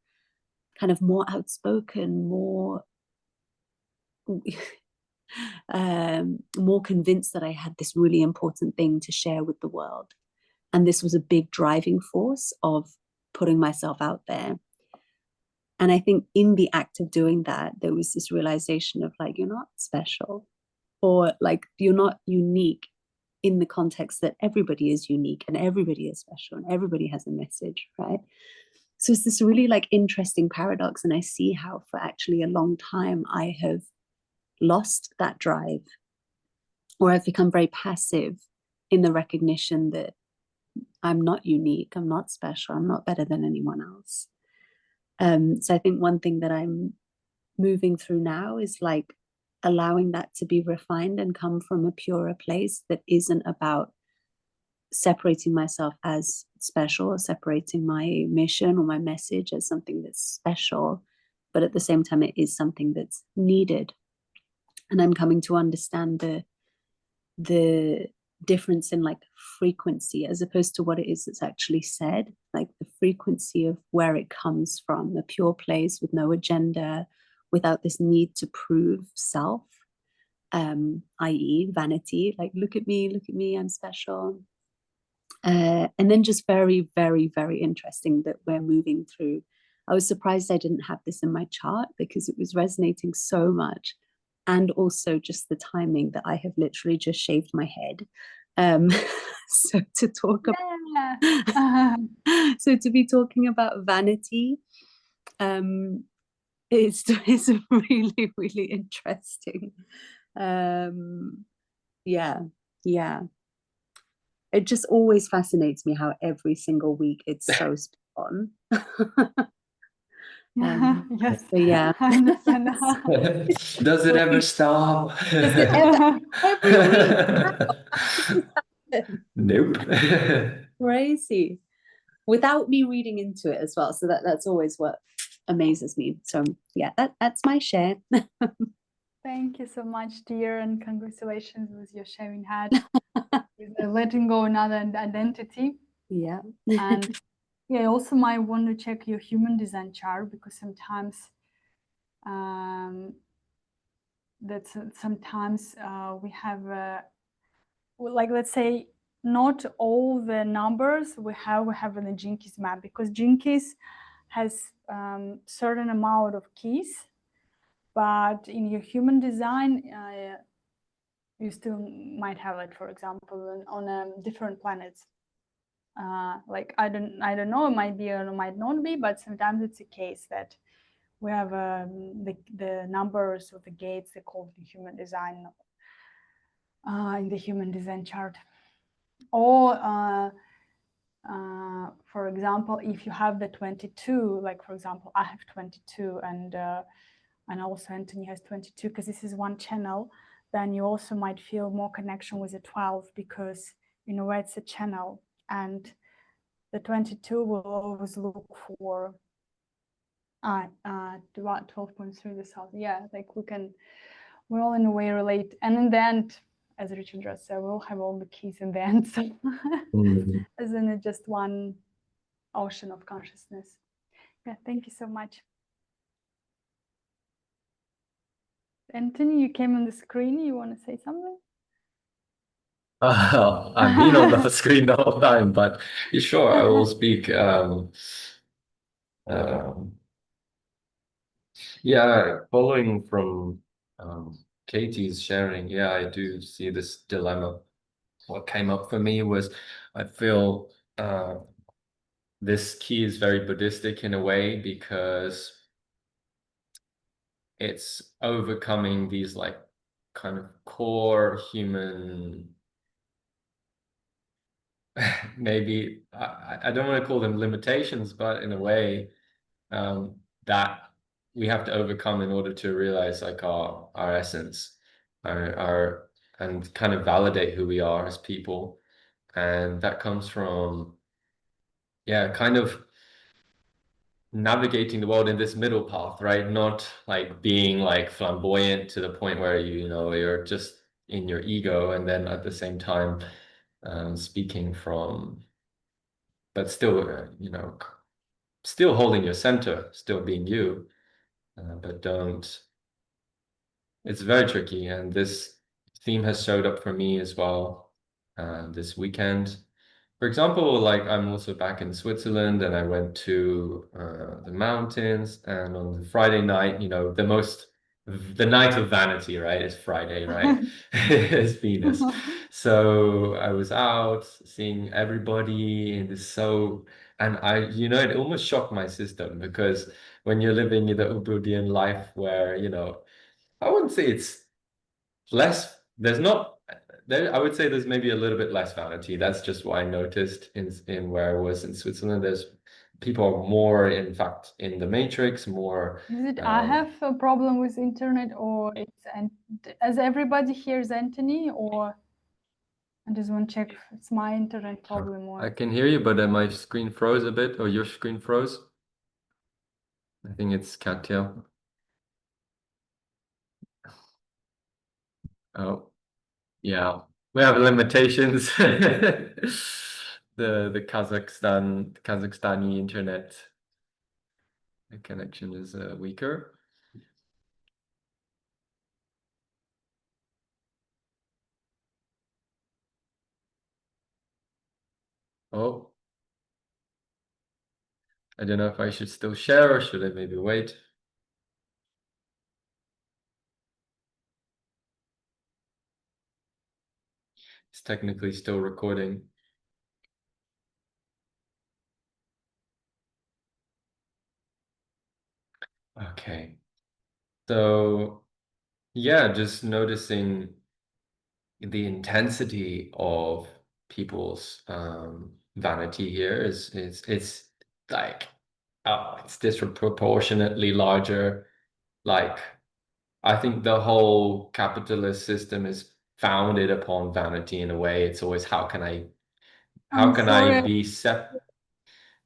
kind of more outspoken, more more convinced that I had this really important thing to share with the world. And this was a big driving force of putting myself out there. And I think in the act of doing that, there was this realization of like, you're not special, or like you're not unique in the context that everybody is unique and everybody is special and everybody has a message, right? So it's this really like interesting paradox. And I see how for actually a long time I have lost that drive, or I've become very passive in the recognition that I'm not unique, I'm not special, I'm not better than anyone else. So I think one thing that I'm moving through now is like allowing that to be refined and come from a purer place that isn't about separating myself as special, or separating my mission or my message as something that's special, but at the same time it is something that's needed. And I'm coming to understand the difference in like frequency as opposed to what it is that's actually said, like the frequency of where it comes from, a pure place with no agenda, without this need to prove self, i.e. vanity, like look at me, I'm special. And then just very, very, very interesting that we're moving through. I was surprised I didn't have this in my chart because it was resonating so much. And also just the timing that I have literally just shaved my head. So to talk about, so to be talking about vanity, is really, really interesting. Yeah. it just always fascinates me how every single week it's so spot on. Yes. So yeah. I understand. Does it ever stop? Does it ever? Every week. Nope. Crazy. Without me reading into it as well. So that's always what amazes me. So yeah, that's my share. Thank you so much, dear, and congratulations with your sharing hat, with letting go another identity. Yeah. And yeah, I also might want to check your human design chart, because sometimes we have like, let's say, not all the numbers we have in the Gene Keys map, because Gene Keys has certain amount of keys, but in your human design you still might have it, for example, on different planets. Like I don't know, it might be or it might not be, but sometimes it's a case that we have the numbers of the gates, they call the human design in the human design chart. Or for example, if you have the 22, like for example, I have 22, and also Anthony has 22, because this is one channel, then you also might feel more connection with the 12, because in a way it's a channel, and the 22 will always look for 12.3 the south. Yeah, like we're all in a way relate, and in the end, as Richard just said, we'll have all the keys in the end. So isn't it just one ocean of consciousness? Yeah, thank you so much. Anthony, you came on the screen. You want to say something? I've been on the screen the whole time, but sure, I will speak. Yeah, following from Katie's sharing, yeah, I do see this dilemma. What came up for me was I feel this key is very Buddhistic in a way, because it's overcoming these like kind of core human maybe I don't want to call them limitations, but in a way that we have to overcome in order to realize like our essence, our and kind of validate who we are as people. And that comes from, yeah, kind of navigating the world in this middle path, right? Not like being like flamboyant to the point where you know you're just in your ego, and then at the same time speaking from, but still you know, still holding your center, still being you, but don't. It's very tricky, and this theme has showed up for me as well this weekend. For example, like I'm also back in Switzerland, and I went to the mountains, and on the Friday night, you know, the night of vanity, right? It's Friday, right? It's Venus. So I was out seeing everybody in this and you know, it almost shocked my system, because when you're living the Ubudhian life where, you know, I wouldn't say it's less, there's not, there, I would say there's maybe a little bit less vanity. That's just what I noticed in where I was in Switzerland. There's people are more, in fact, in the matrix, more. Is it I have a problem with internet, or and as everybody hears Anthony, or I just want to check if it's my internet problem, or I can hear you, but my screen froze a bit, or your screen froze. I think it's Katya. Oh, yeah, we have limitations. The Kazakhstani internet connection is weaker. Oh, I don't know if I should still share or should I maybe wait? It's technically still recording. Okay. So yeah, just noticing the intensity of people's vanity here is it's like, oh, it's disproportionately larger. Like, I think the whole capitalist system is founded upon vanity in a way. It's always how can I I'm sorry. be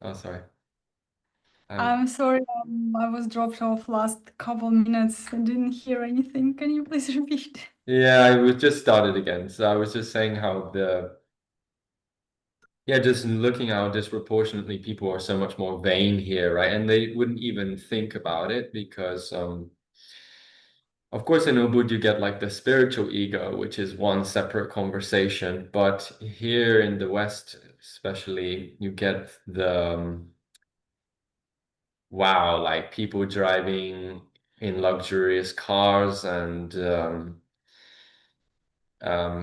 oh, sorry. I'm sorry. I was dropped off last couple minutes and didn't hear anything. Can you please repeat? Yeah, I was just started again. So I was just saying how just looking how disproportionately people are so much more vain here, right? And they wouldn't even think about it because of course, in Ubud, you get like the spiritual ego, which is one separate conversation. But here in the West, especially, you get the wow, like people driving in luxurious cars and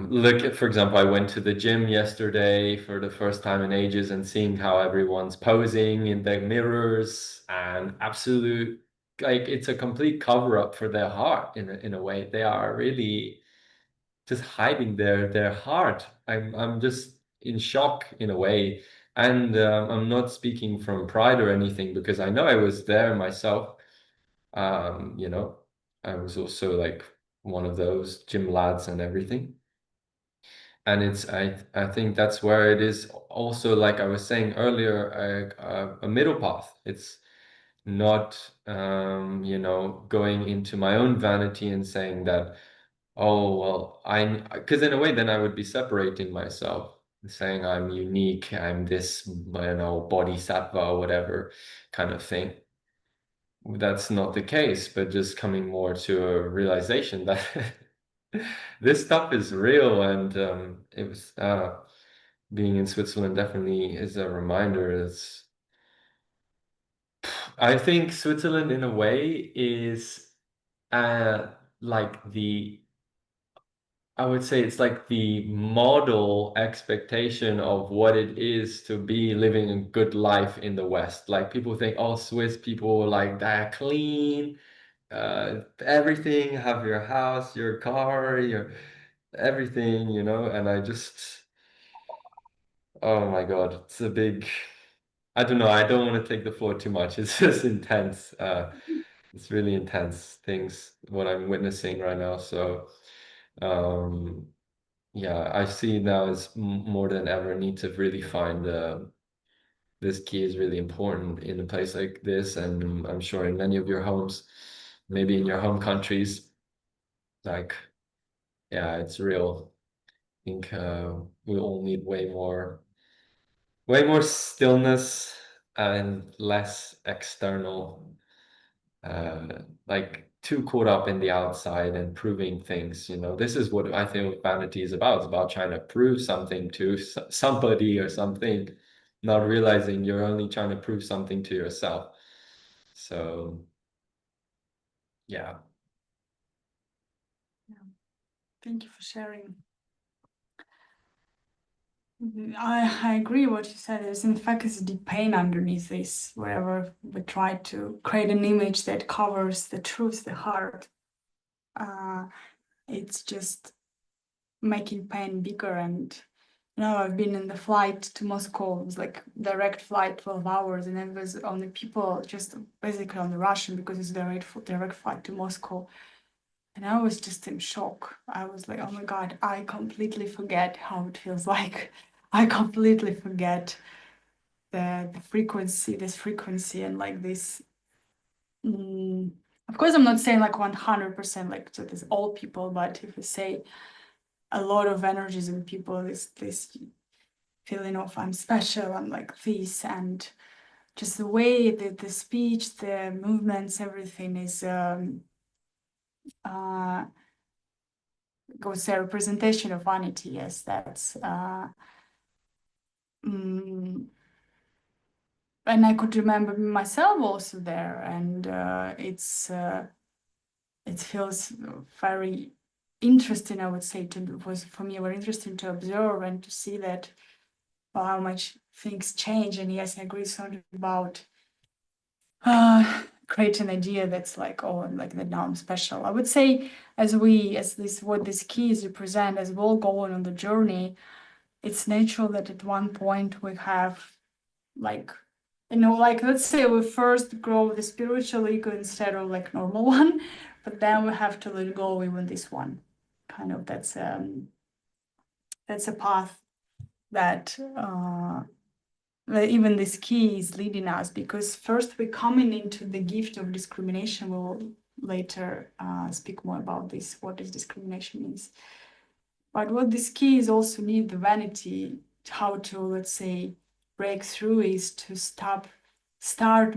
look at, for example, I went to the gym yesterday for the first time in ages and seeing how everyone's posing in their mirrors and absolute, like it's a complete cover up for their heart in a way. They are really just hiding their heart. I'm just in shock in a way. And I'm not speaking from pride or anything because I know I was there myself. You know, I was also like one of those gym lads and everything. And it's I think that's where it is also, like I was saying earlier, a middle path. It's not you know, going into my own vanity and saying that, oh well, because in a way then I would be separating myself, saying I'm unique, I'm this, you know, bodhisattva or whatever kind of thing. That's not the case, but just coming more to a realization that this stuff is real. And it was being in Switzerland definitely is a reminder. It's, I think Switzerland in a way is like the, I would say it's like the model expectation of what it is to be living a good life in the West. Like people think, oh, Swiss people like that clean, everything, have your house, your car, your everything, you know. And I just, oh my God, it's a big, I don't know, I don't want to take the floor too much. It's just intense. It's really intense things, what I'm witnessing right now. So, yeah, I see now as more than ever need to really find this key is really important in a place like this, and I'm sure in many of your homes, maybe in your home countries, like, yeah, it's real. I think we all need way more stillness and less external, like too caught up in the outside and proving things. You know, this is what I think vanity is about. It's about trying to prove something to somebody or something, not realizing you're only trying to prove something to yourself. So, yeah. Thank you for sharing. I agree what you said. There's in fact is deep pain underneath this, wherever we try to create an image that covers the truth, the heart. It's just making pain bigger. And you know, I've been in the flight to Moscow. It was like direct flight, 12 hours, and it was only people just basically on the Russian because it's direct flight to Moscow. And I was just in shock. I was like, oh my God, I completely forget how it feels like. I completely forget the frequency, this frequency, and like this. Of course, I'm not saying like 100% like to this all people, but if we say a lot of energies in people, this feeling of I'm special, I'm like this, and just the way the speech, the movements, everything is go say representation of vanity. Yes, that's and I could remember myself also there, and it feels very interesting. I would say it was for me very interesting to observe and to see that how much things change. And yes, I agree. It's not about create an idea that's like, oh, like that now I'm special. I would say as what these keys represent, as we're all going on the journey, it's natural that at one point we have, like, like, let's say we first grow the spiritual ego instead of like normal one, but then we have to let go even this one. Kind of that's a path that even this key is leading us, because first we're coming into the gift of discrimination. We'll later speak more about this, what this discrimination is. But what this key is also need the vanity, how to, let's say, break through, is to start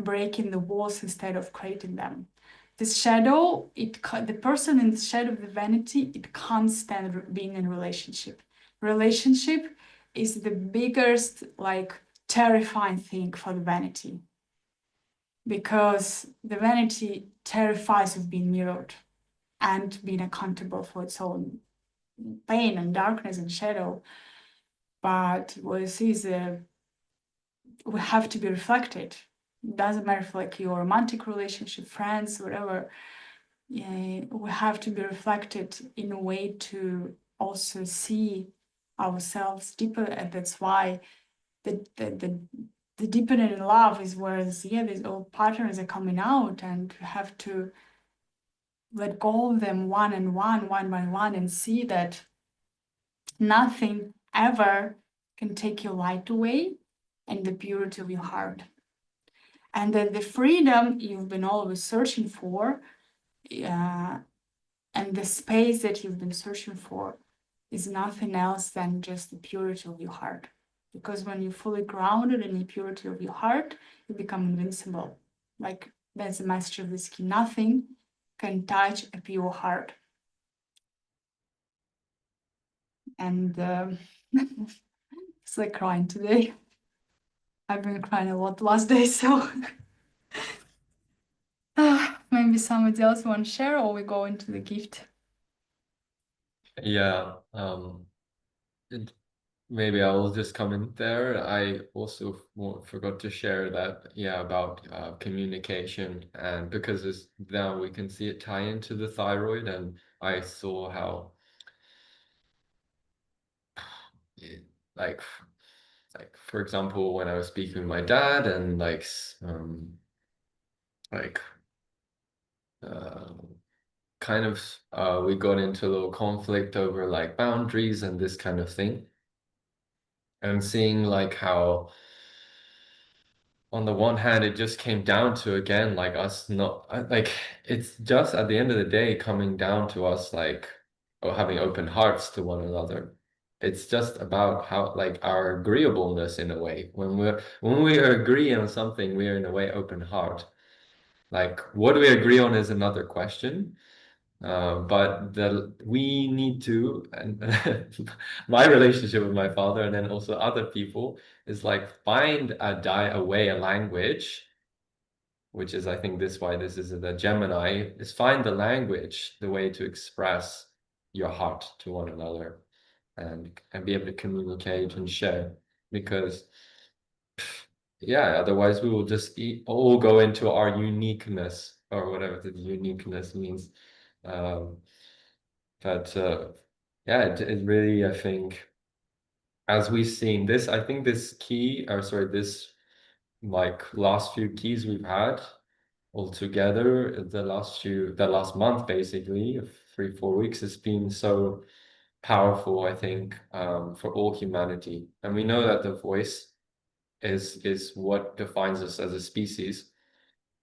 breaking the walls instead of creating them. This shadow, the person in the shadow of the vanity, it can't stand being in relationship. Relationship is the biggest, like, terrifying thing for the vanity, because the vanity terrifies of being mirrored and being accountable for its own pain and darkness and shadow. But what you see is we have to be reflected. It doesn't matter if like your romantic relationship, friends, whatever. Yeah, we have to be reflected in a way to also see ourselves deeper, and that's why the deepening in love is where these old patterns are coming out, and you have to let go of them one by one, and see that nothing ever can take your light away and the purity of your heart. And that the freedom you've been always searching for, and the space that you've been searching for, is nothing else than just the purity of your heart. Because when you're fully grounded in the purity of your heart, you become invincible. Like, that's the message of this key. Nothing can touch a pure heart. And it's like crying today. I've been crying a lot last day, so maybe somebody else want to share, or we go into the gift. Yeah, maybe I will just comment there. I also forgot to share that, yeah, about communication, and because now we can see it tie into the thyroid, and I saw how like for example, when I was speaking with my dad, and like kind of we got into a little conflict over like boundaries and this kind of thing, and seeing like how on the one hand it just came down to, again, like us not like, it's just at the end of the day coming down to us like, or having open hearts to one another. It's just about how, like, our agreeableness in a way. When we agree on something, we are in a way open heart. Like, what do we agree on is another question. But we need to, and my relationship with my father, and then also other people, is like find a language, which is, I think, why this is the Gemini, is find the language, the way to express your heart to one another, and be able to communicate and share. Because yeah, otherwise we will just all go into our uniqueness, or whatever the uniqueness means. But yeah, it really, I think, as we've seen this, I think this key, or sorry, this like last few keys we've had all together, the last month, basically, 3-4 weeks, has been so powerful, I think, for all humanity. And we know that the voice is what defines us as a species,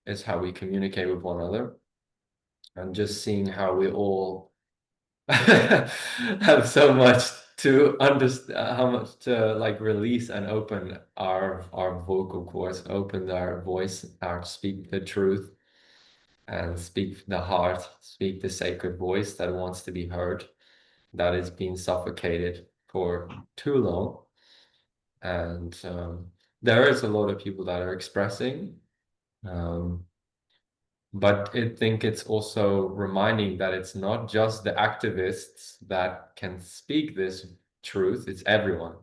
is how we communicate with one another. And just seeing how we all have so much to understand, how much to like release and open our vocal cords, open our voice, speak the truth, and speak the heart, speak the sacred voice that wants to be heard, that is being suffocated for too long. And there is a lot of people that are expressing, but I think it's also reminding that it's not just the activists that can speak this truth, it's everyone.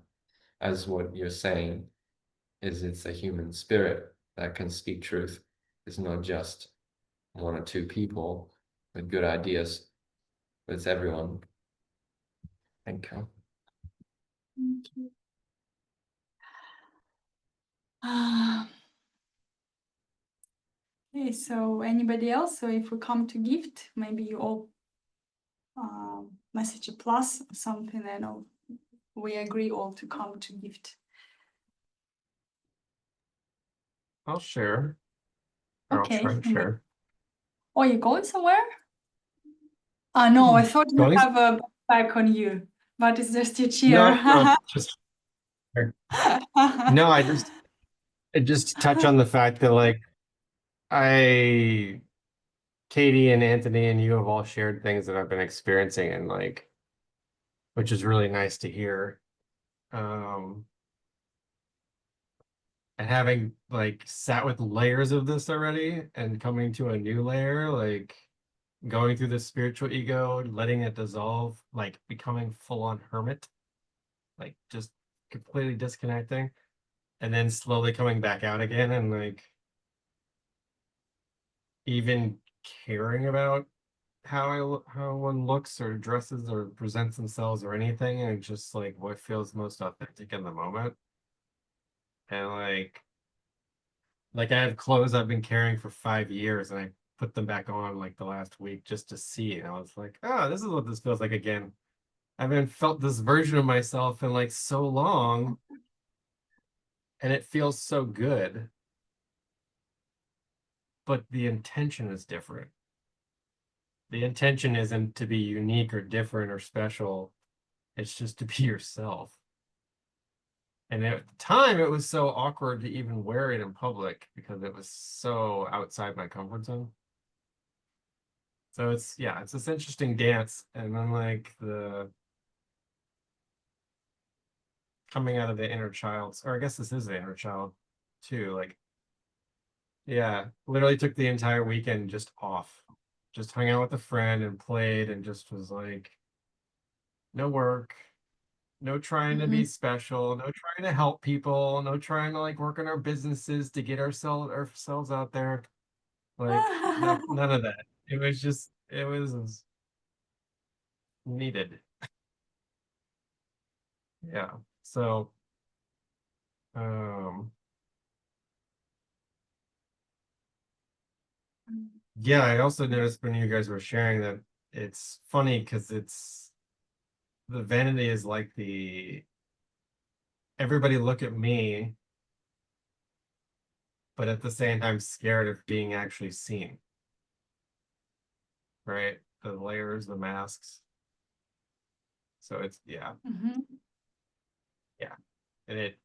As what you're saying, it's a human spirit that can speak truth. It's not just one or two people with good ideas, but it's everyone. Thank you. Thank you. Ah, okay, so anybody else? So if we come to gift, maybe you all message a plus or something, and we agree all to come to gift. I'll share. Or I'll Okay. try to share. Oh, you going somewhere? No, I thought you Going have a backpack on you, but it's just your No, chair. no, just no, I just touch on the fact that like Katie and Anthony and you have all shared things that I've been experiencing and like, which is really nice to hear. And having like sat with layers of this already and coming to a new layer, like going through the spiritual ego, letting it dissolve, like becoming full-on hermit, like just completely disconnecting, and then slowly coming back out again and like even caring about how one looks or dresses or presents themselves or anything, and just like what feels most authentic in the moment. And like I have clothes I've been carrying for 5 years and I put them back on like the last week just to see. And I was like, oh, this is what this feels like again. I haven't felt this version of myself in like so long. And it feels so good. But the intention is different. The intention isn't to be unique or different or special. It's just to be yourself. And at the time, it was so awkward to even wear it in public because it was so outside my comfort zone. So it's this interesting dance. And then like the coming out of the inner child, or I guess this is the inner child too. Like, yeah, literally took the entire weekend just off. Just hung out with a friend and played and just was like, no work, no trying to be special, no trying to help people, no trying to like work on our businesses to get ourselves out there. Like, no, none of that. It was needed. Yeah. So, yeah, I also noticed when you guys were sharing that it's funny because the vanity is like everybody look at me, but at the same time scared of being actually seen, right? The layers, the masks. So it's, yeah, and it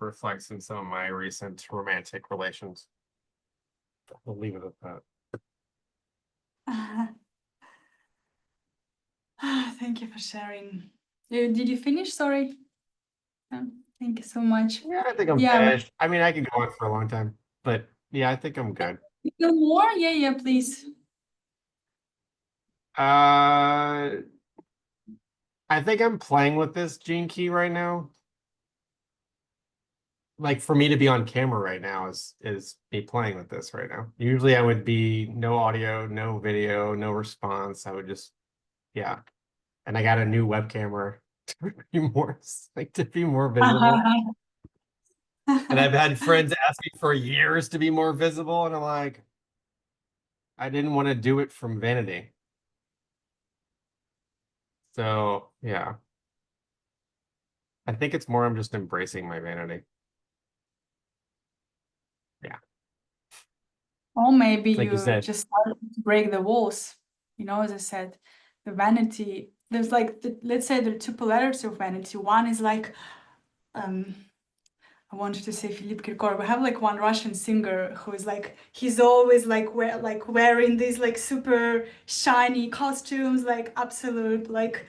reflects in some of my recent romantic relations. We'll leave it at that. Thank you for sharing. Did you finish? Sorry. Thank you so much. Yeah, I think I'm Yeah, finished. I mean, I could go on for a long time, but yeah, I think I'm good. no more? Yeah, please. I think I'm playing with this gene key right now. Like for me to be on camera right now is me playing with this right now. Usually I would be no audio, no video, no response. I would just, yeah. And I got a new web camera to be more visible. And I've had friends ask me for years to be more visible, and I'm like, I didn't want to do it from vanity. So yeah. I think it's more I'm just embracing my vanity. Yeah. Or maybe Like you you said. just started to break the walls. As I said, the vanity, there's like, let's say there are two polarities of vanity. One is like, I wanted to say Philippe Kirkorov. We have like one Russian singer who is like, he's always like wearing these like super shiny costumes, like absolute like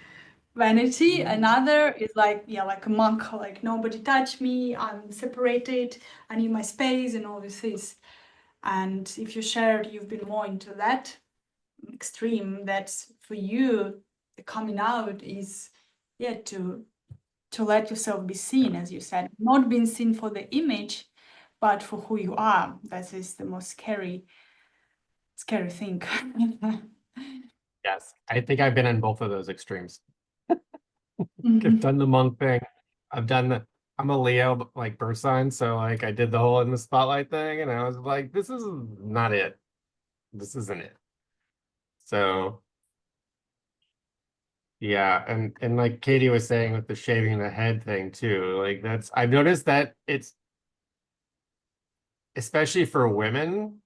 vanity. Another is like, yeah, like a monk, like nobody touch me, I'm separated, I need my space and all this is. And if you shared, you've been more into that extreme, that's for you, the coming out is, yeah, to let yourself be seen, as you said, not being seen for the image, but for who you are. That is the most scary thing. Yes, I think I've been in both of those extremes. I've done the monk thing. I'm a Leo, like birth sign, so like I did the whole in the spotlight thing, and I was like, this is not it. This isn't it. So yeah, and like Katie was saying with the shaving the head thing too, like that's I've noticed that it's especially for women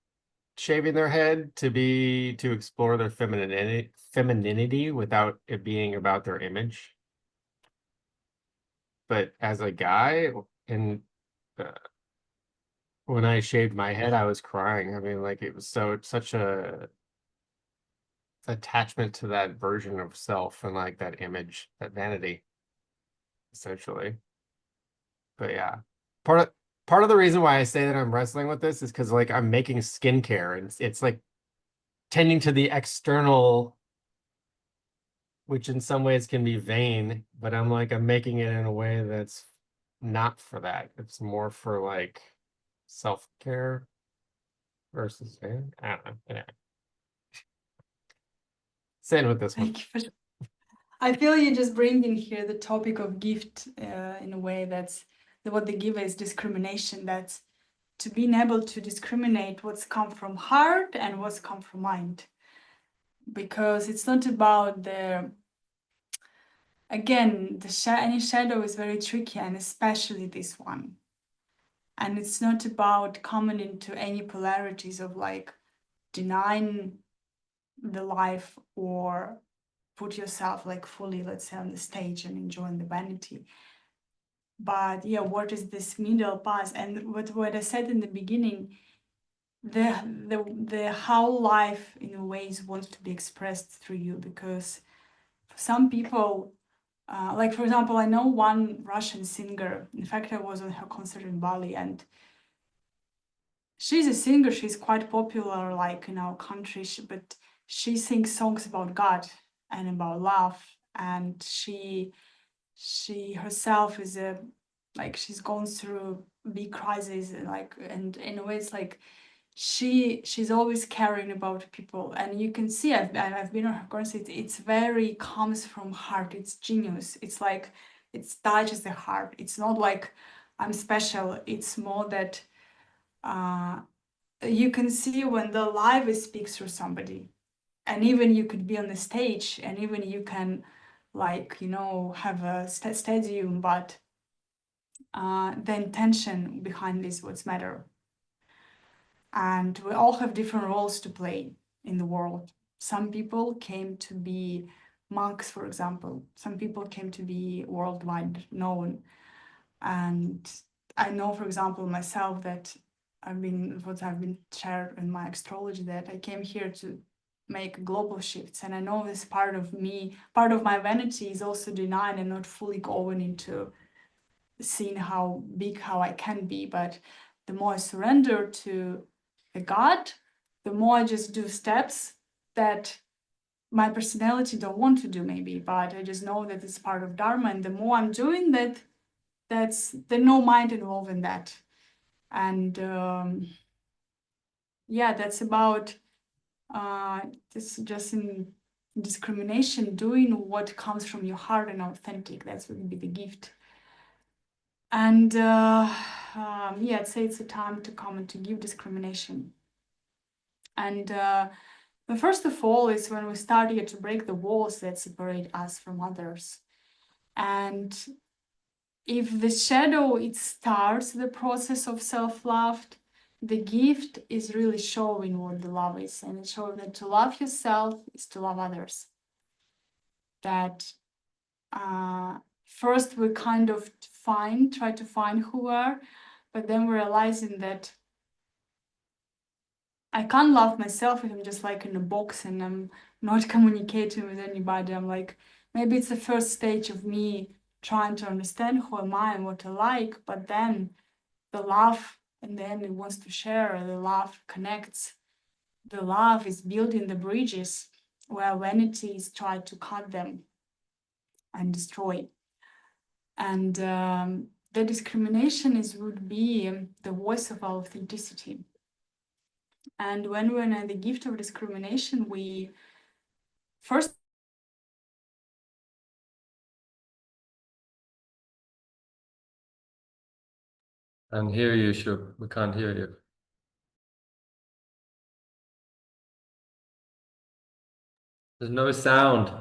shaving their head to explore their femininity without it being about their image. But as a guy, and uh, when I shaved my head, I was crying. I mean, like it was such a attachment to that version of self and like that image, that vanity, essentially. But yeah, part of part of the reason why I say that I'm wrestling with this is because like I'm making skincare and it's like tending to the external, which in some ways can be vain, but I'm making it in a way that's not for that. It's more for like self-care versus vain. I don't know. Anyway. Same with this one. Thank you for. I feel you just bring in here the topic of gift in a way that's what the giver is discrimination. That's to being able to discriminate what's come from heart and what's come from mind. Because it's not about again, any shadow is very tricky, and especially this one. And it's not about coming into any polarities of like denying the life or put yourself like fully, let's say, on the stage and enjoying the vanity. But yeah, what is this middle path? And what I said in the beginning, the how life in ways wants to be expressed through you, because for some people, like for example, I know one Russian singer. In fact, I was on her concert in Bali, and she's a singer. She's quite popular, like in our country, but she sings songs about God and about love, and she herself is a like she's gone through big crises, and in a way it's like she's always caring about people, and you can see I've been on her concert. It's very comes from heart. It's genius. It's like it touches the heart. It's not like I'm special. It's more that you can see when the live speaks through somebody, and even you could be on the stage, and even you can like have a stadium, but the intention behind this what's matter. And we all have different roles to play in the world. Some people came to be monks, for example. Some people came to be worldwide known. And I know, for example, myself that I've been shared in my astrology, that I came here to make global shifts. And I know this part of me, part of my vanity is also denying and not fully going into seeing how big how I can be. But the more I surrender to the God, the more I just do steps that my personality don't want to do maybe, but I just know that it's part of Dharma. And the more I'm doing that, there's no mind involved in that. And yeah, that's about this just in discrimination, doing what comes from your heart and authentic. That's would be the gift. And yeah, I'd say it's a time to come and to give discrimination. And the first of all is when we start here to break the walls that separate us from others. And if the shadow, it starts the process of self-love, the gift is really showing what the love is. And it's showing that to love yourself is to love others. That first we kind of try to find who we are, but then we're realizing that I can't love myself if I'm just like in a box and I'm not communicating with anybody. I'm like, maybe it's the first stage of me trying to understand who am I and what I like, but then the love, and then it wants to share, the love connects. The love is building the bridges where vanity is trying to cut them and destroy. And the discrimination would be the voice of our authenticity. And when we're in the gift of discrimination, we first And hear you, Shub. We can't hear you. There's no sound.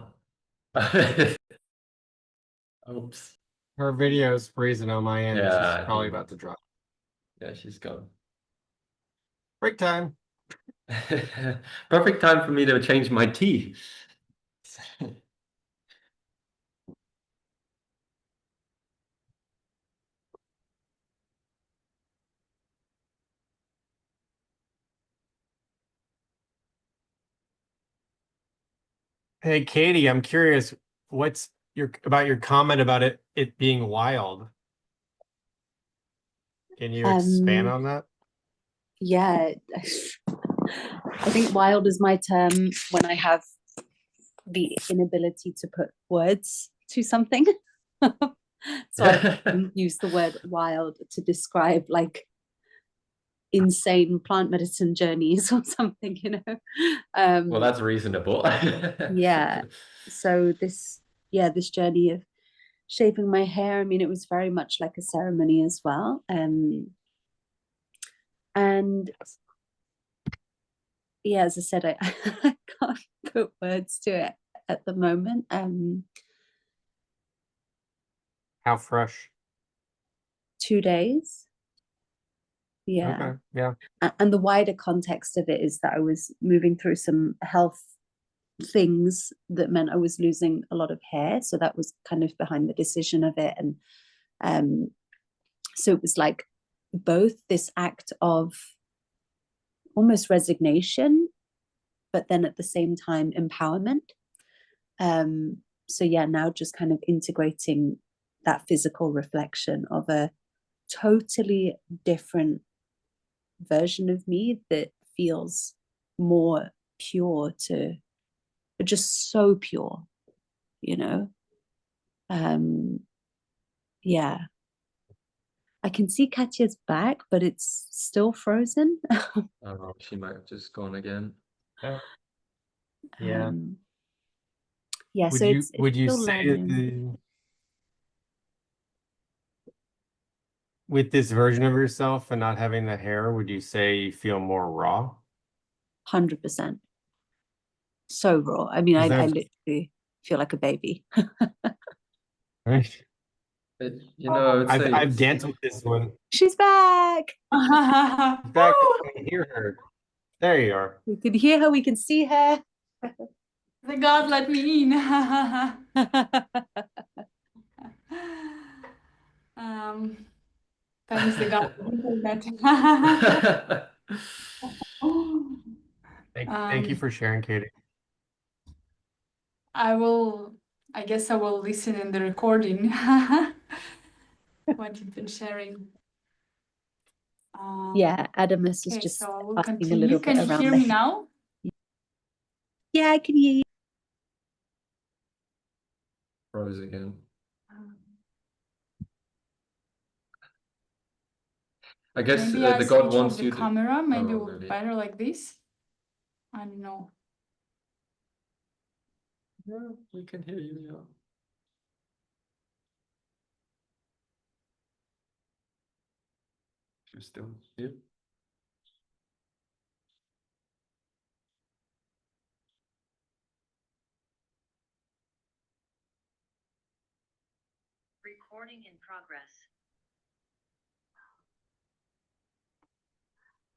Oops. Her video is freezing on my end. Yeah, She's I probably think- about to drop. Yeah, she's gone. Break time. Perfect time for me to change my tea. Hey, Katie, I'm curious, what's your comment about it being wild? Can you expand on that? Yeah, I think wild is my term when I have the inability to put words to something. So I use the word wild to describe like insane plant medicine journeys or something, you know. Well, that's reasonable. Yeah. So this journey of shaping my hair, I mean, it was very much like a ceremony as well. And yeah, as I said, I can't put words to it at the moment. How fresh? 2 days. Yeah. Okay. Yeah. And the wider context of it is that I was moving through some health things that meant I was losing a lot of hair. So that was kind of behind the decision of it. And so it was like both this act of almost resignation, but then at the same time empowerment. So yeah, now just kind of integrating that physical reflection of a totally different version of me that feels more pure, to just so pure, you know. Yeah, I can see Katya's back, but it's still frozen. Oh, she might have just gone again. Yeah. Yeah. Yeah, Would so you it's would you still say learning. with this version of yourself and not having the hair, would you say you feel more raw? 100%. So raw. I mean, I literally feel like a baby. Right. You know, I'd say I've danced with this one. She's back. She's back. I can hear her. There you are. We can hear her. We can see her. The God let me in. Thanks the God for the internet. Thank you for sharing, Katie. I guess I will listen in the recording what you've been sharing. Yeah, Adamus was Okay, just so I will asking continue. a little bit Can you around hear the me hair. now? Yeah, I can hear you. Rose again. I guess Maybe I the God switch wants off the you to. camera. Maybe it Oh, will be maybe. better like this. I don't know. Yeah, we can hear you now. You're still here. Recording in progress.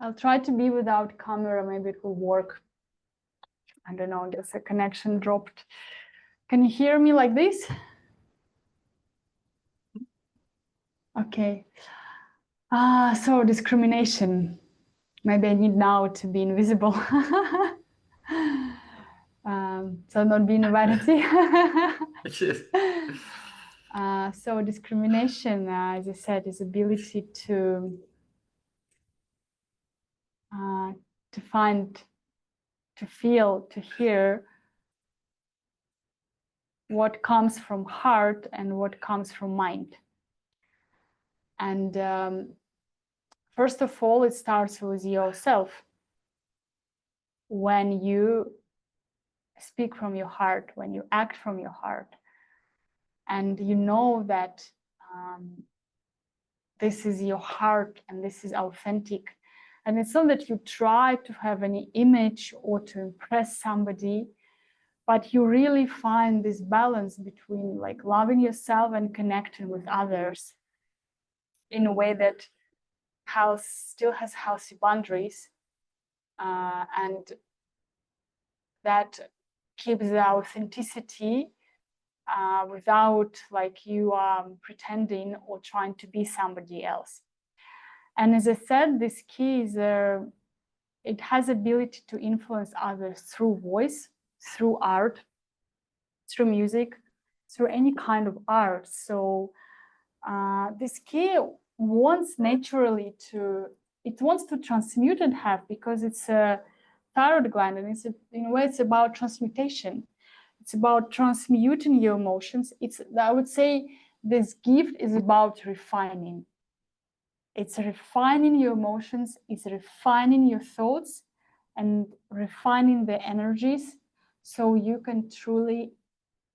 I'll try to be without camera. Maybe it will work. I don't know. I guess the connection dropped. Can you hear me like this? Okay. So discrimination. Maybe I need now to be invisible. So not being a vanity. So discrimination, as I said, is ability to find, to feel, to hear what comes from heart and what comes from mind. And first of all, it starts with yourself. When you speak from your heart, when you act from your heart, and you know that this is your heart and this is authentic. And it's not that you try to have any image or to impress somebody, but you really find this balance between like loving yourself and connecting with others in a way that still has healthy boundaries, and that keeps the authenticity without like you pretending or trying to be somebody else. And as I said, this key is it has ability to influence others through voice, through art, through music, through any kind of art. So this key wants naturally it wants to transmute and have, because it's a thyroid gland, and in a way it's about transmutation. It's about transmuting your emotions. I would say this gift is about refining. It's refining your emotions, it's refining your thoughts and refining the energies so you can truly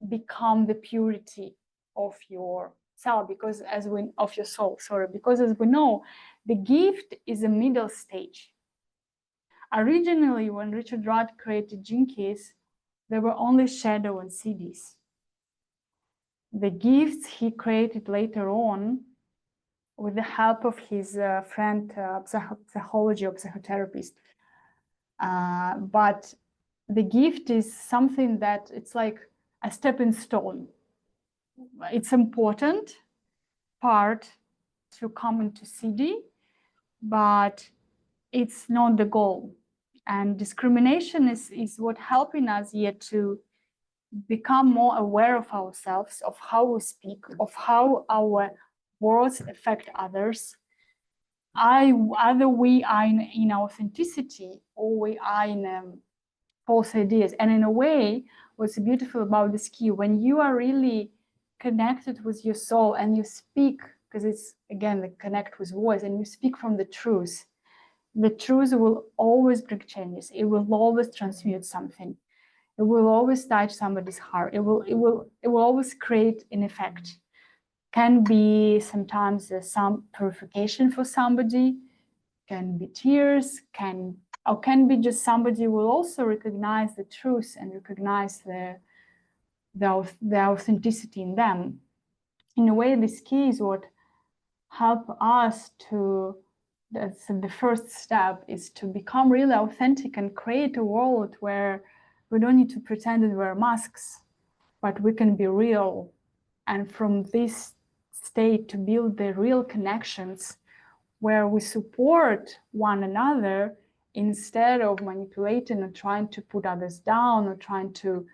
become the purity of your self, because of your soul, because as we know, the gift is a middle stage. Originally, when Richard Rudd created Gene Keys, there were only shadow and CDs. The gifts he created later on with the help of his friend, psychology or psychotherapist. But the gift is something that it's like a stepping stone. It's important part to come into CD, but it's not the goal. And discrimination is what helping us yet to become more aware of ourselves, of how we speak, of how our words affect others. Either we are in authenticity or we are in false ideas. And in a way, what's beautiful about this key, when you are really connected with your soul and you speak, because it's again the connect with voice, and you speak from the truth will always bring changes. It will always transmute something. It will always touch somebody's heart. It will always create an effect. Can be sometimes some purification for somebody, can be tears, can be just somebody will also recognize the truth and recognize the authenticity in them. In a way, this key is what help us to, that's the first step, is to become really authentic and create a world where we don't need to pretend and wear masks, but we can be real. And from this state to build the real connections where we support one another instead of manipulating or trying to put others down or trying to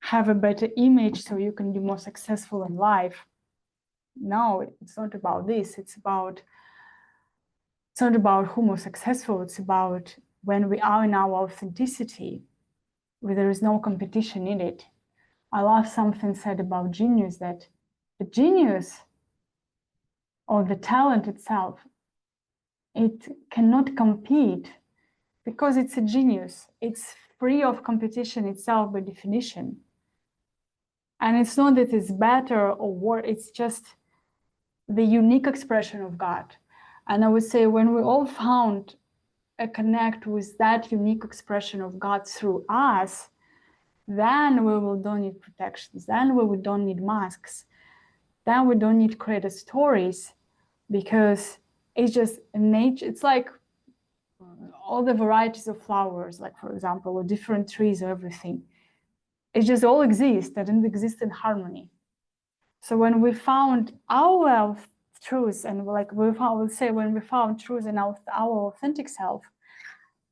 have a better image so you can be more successful in life. No, it's not about this. It's not about who more successful. It's about when we are in our authenticity, where there is no competition in it. I love something said about genius, that the genius or the talent itself, it cannot compete because it's a genius. It's free of competition itself by definition. And it's not that it's better or worse, it's just the unique expression of God. And I would say when we all found a connect with that unique expression of God through us, then we will don't need protections, then we don't need masks, then we don't need creative stories, because it's just nature. It's like all the varieties of flowers, like for example, or different trees or everything. It just all exists, that didn't exist in harmony. So when we found our truth, and like when we found truth in our authentic self,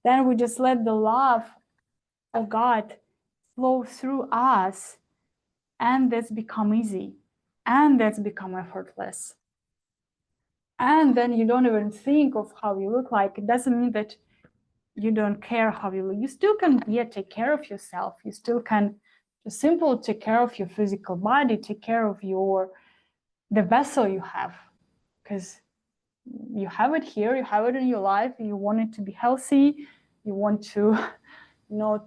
then we just let the love of God flow through us, and that's become easy, and that's become effortless. And then you don't even think of how you look like. It doesn't mean that you don't care how you look. You still can take care of yourself. You still can just simply take care of your physical body, take care of the vessel you have, because you have it here, you have it in your life, you want it to be healthy, you want to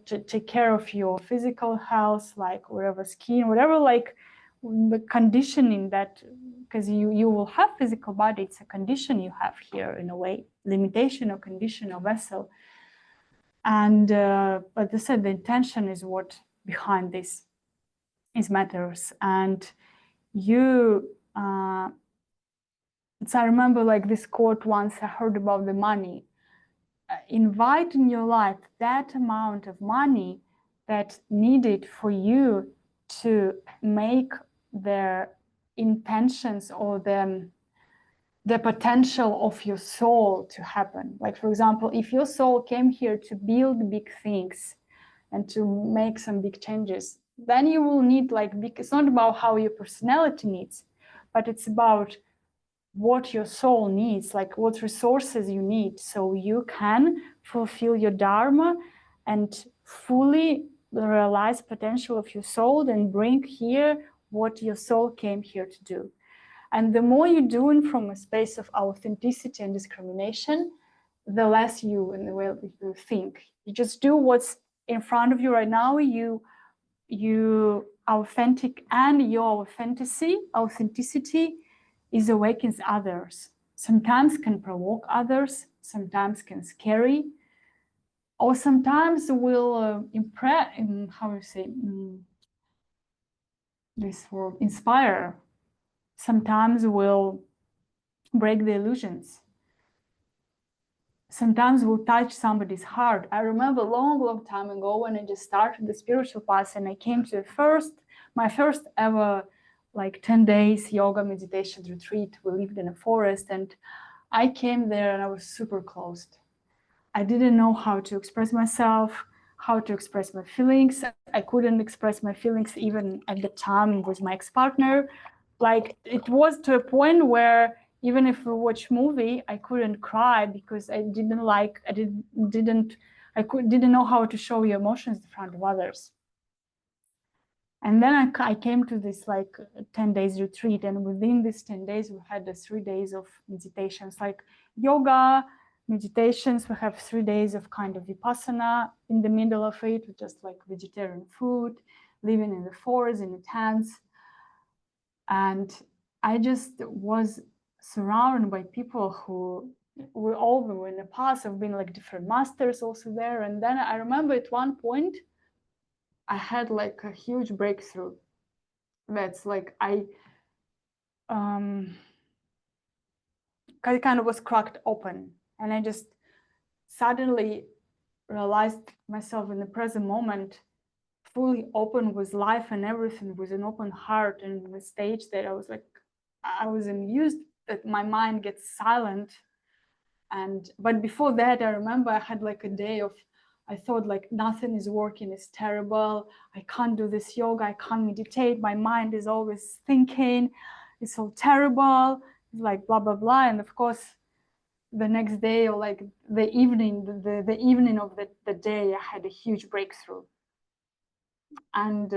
to take care of your physical health, like whatever skin, whatever the conditioning that, because you will have physical body, it's a condition you have here in a way, limitation or condition or vessel. And but I said the intention is what behind this is matters. And you, so I remember like this quote once I heard about the money. Invite in your life that amount of money that's needed for you to make the intentions or the potential of your soul to happen. Like, for example, if your soul came here to build big things and to make some big changes, then you will need like big, it's not about how your personality needs, but it's about what your soul needs, like what resources you need, so you can fulfill your dharma and fully realize potential of your soul and bring here what your soul came here to do. And the more you're doing from a space of authenticity and discrimination, the less you in the way you think. You just do what's in front of you right now. You authentic, and your authenticity is awakens others. Sometimes can provoke others, sometimes can scary, or sometimes will impress, how you say, this word, inspire. Sometimes will break the illusions. Sometimes will touch somebody's heart. I remember a long time ago when I just started the spiritual path and I came to my first ever like 10 days yoga meditation retreat. We lived in a forest and I came there and I was super closed. I didn't know how to express myself, how to express my feelings. I couldn't express my feelings even at the time with my ex-partner. Like it was to a point where even if we watch movie, I couldn't cry because I didn't know how to show your emotions in front of others. And then I came to this like 10 days retreat, and within these 10 days, we had the 3 days of meditations, like yoga, meditations. We have 3 days of kind of vipassana in the middle of it, with just like vegetarian food, living in the forest, in the tents. And I just was surrounded by people who were all in the past have been like different masters also there. And then I remember at one point, I had like a huge breakthrough. That's like I kind of was cracked open, and I just suddenly realized myself in the present moment, fully open with life and everything, with an open heart, and the stage that I was like, I was amused that my mind gets silent. But before that, I remember I had like a day of, I thought like nothing is working, it's terrible. I can't do this yoga, I can't meditate. My mind is always thinking, it's so terrible. It's like blah, blah, blah. And of course, the next day or like the evening, the evening of the day, I had a huge breakthrough. And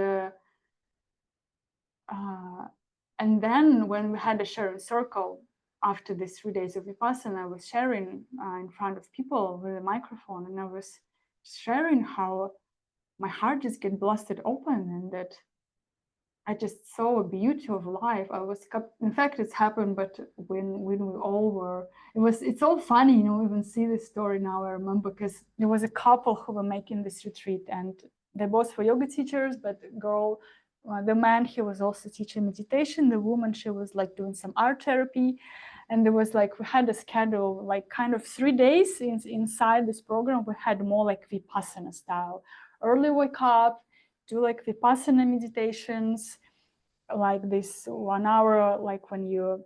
then when we had a sharing circle, after these 3 days of Vipassana, I was sharing in front of people with a microphone, and I was sharing how my heart just get blasted open, and that I just saw a beauty of life. In fact, it's happened, but when we all were, it's all funny, even see this story now, I remember, because there was a couple who were making this retreat, and they both were yoga teachers, but the man, he was also teaching meditation. The woman, she was like doing some art therapy. And there was like, we had a schedule, like kind of 3 days inside this program. We had more like Vipassana style. Early wake up, do like Vipassana meditations, like this 1 hour, like when you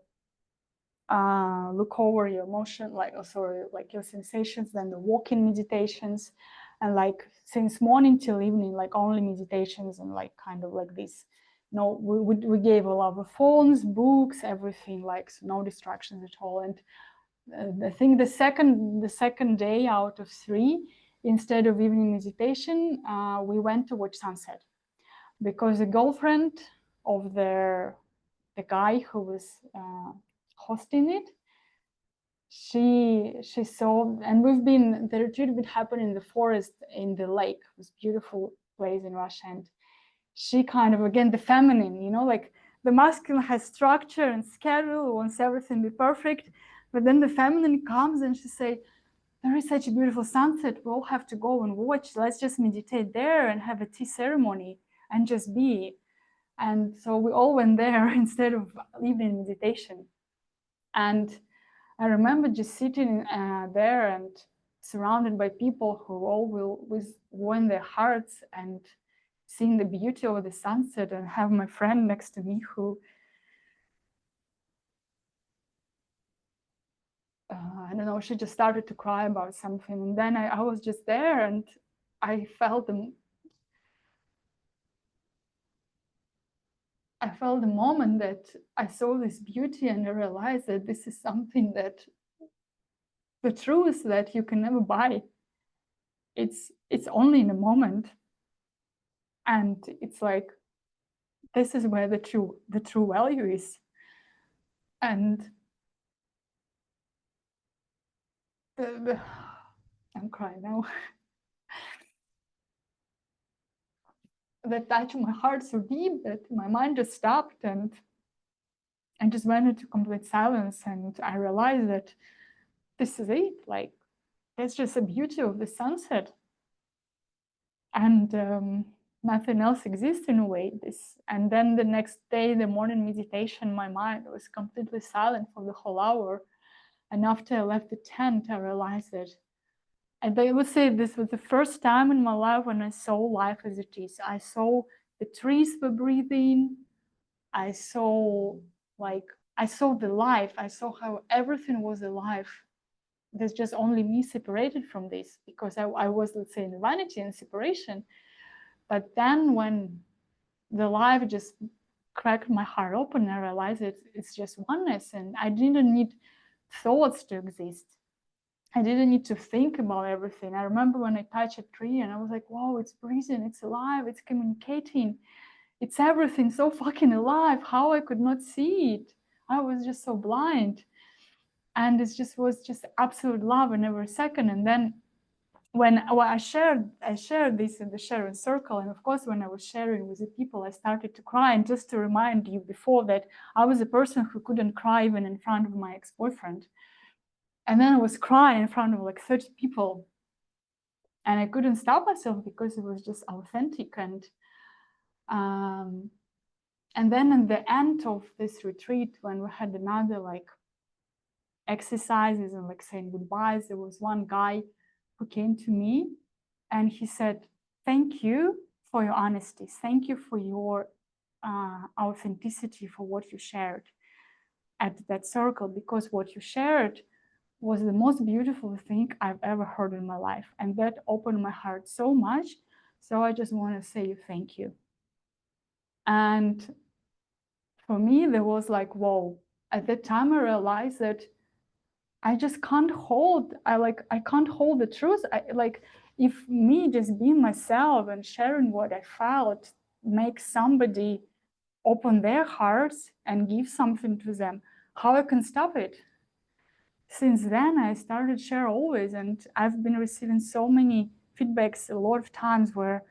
look over your emotion, like your sensations, then the walking meditations, and like since morning till evening, like only meditations, and like kind of like this. We gave a lot of phones, books, everything, like so no distractions at all. And I think the second day out of 3, instead of evening meditation, we went to watch sunset, because the girlfriend of the guy who was hosting it, she saw, and the retreat would happen in the forest, in the lake. It was a beautiful place in Russia. And she kind of, again, the feminine, like the masculine has structure and schedule, wants everything to be perfect. But then the feminine comes and she say, there is such a beautiful sunset. We all have to go and watch. Let's just meditate there and have a tea ceremony and just be. And so we all went there instead of evening meditation. And I remember just sitting there and surrounded by people who always won their hearts and seeing the beauty of the sunset, and have my friend next to me who I don't know, she just started to cry about something. And then I was just there and I felt the moment that I saw this beauty, and I realized that this is something that the truth that you can never buy. It's only in a moment. And it's like, this is where the true value is. And I'm crying now. That touched my heart so deep that my mind just stopped and just went into complete silence. And I realized that this is it. Like, that's just the beauty of the sunset. And nothing else exists in a way. And then the next day, the morning meditation, my mind was completely silent for the whole hour. And after I left the tent, I realized that, and I would say this was the first time in my life when I saw life as it is. I saw the trees were breathing. I saw the life. I saw how everything was alive. There's just only me separated from this, because I was, let's say, in vanity and separation. But then when the life just cracked my heart open, I realized it's just oneness, and I didn't need thoughts to exist. I didn't need to think about everything. I remember when I touched a tree and I was like, wow, it's breathing, it's alive, it's communicating, it's everything so fucking alive. How I could not see it. I was just so blind. And it just was just absolute love in every second. And then when I shared this in the sharing circle, and of course when I was sharing with the people, I started to cry. And just to remind you before that, I was a person who couldn't cry even in front of my ex-boyfriend. And then I was crying in front of like 30 people. And I couldn't stop myself because it was just authentic. And then at the end of this retreat, when we had another like exercises and like saying goodbyes, there was one guy who came to me and he said, thank you for your honesty. Thank you for your authenticity, for what you shared at that circle, because what you shared was the most beautiful thing I've ever heard in my life. And that opened my heart so much. So I just want to say thank you. And for me, there was like, whoa. At that time, I realized that I just can't hold, I can't hold the truth. If me just being myself and sharing what I felt makes somebody open their hearts and give something to them, how I can stop it? Since then, I started share always, and I've been receiving so many feedbacks a lot of times where,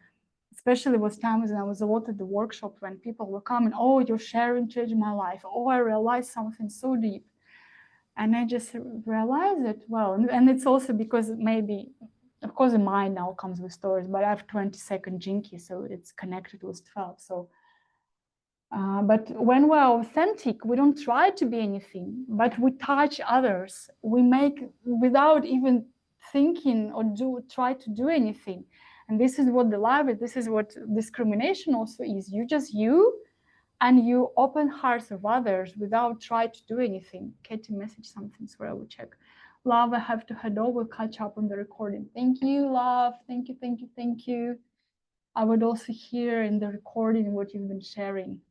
especially was times when I was a lot at the workshop when people were coming, oh, your sharing changed my life. Oh, I realized something so deep. And I just realized that, well, and it's also because maybe, of course, the mind now comes with stories, but I have 22nd Jinki, so it's connected with 12. So, but when we're authentic, we don't try to be anything, but we touch others. We make without even thinking or try to do anything. And this is what the life is. This is what discrimination also is. You just you, and you open hearts of others without trying to do anything. Katie messaged something, so I will check. Love, I have to head over, catch up on the recording. Thank you, love. Thank you, thank you, thank you. I would also hear in the recording what you've been sharing.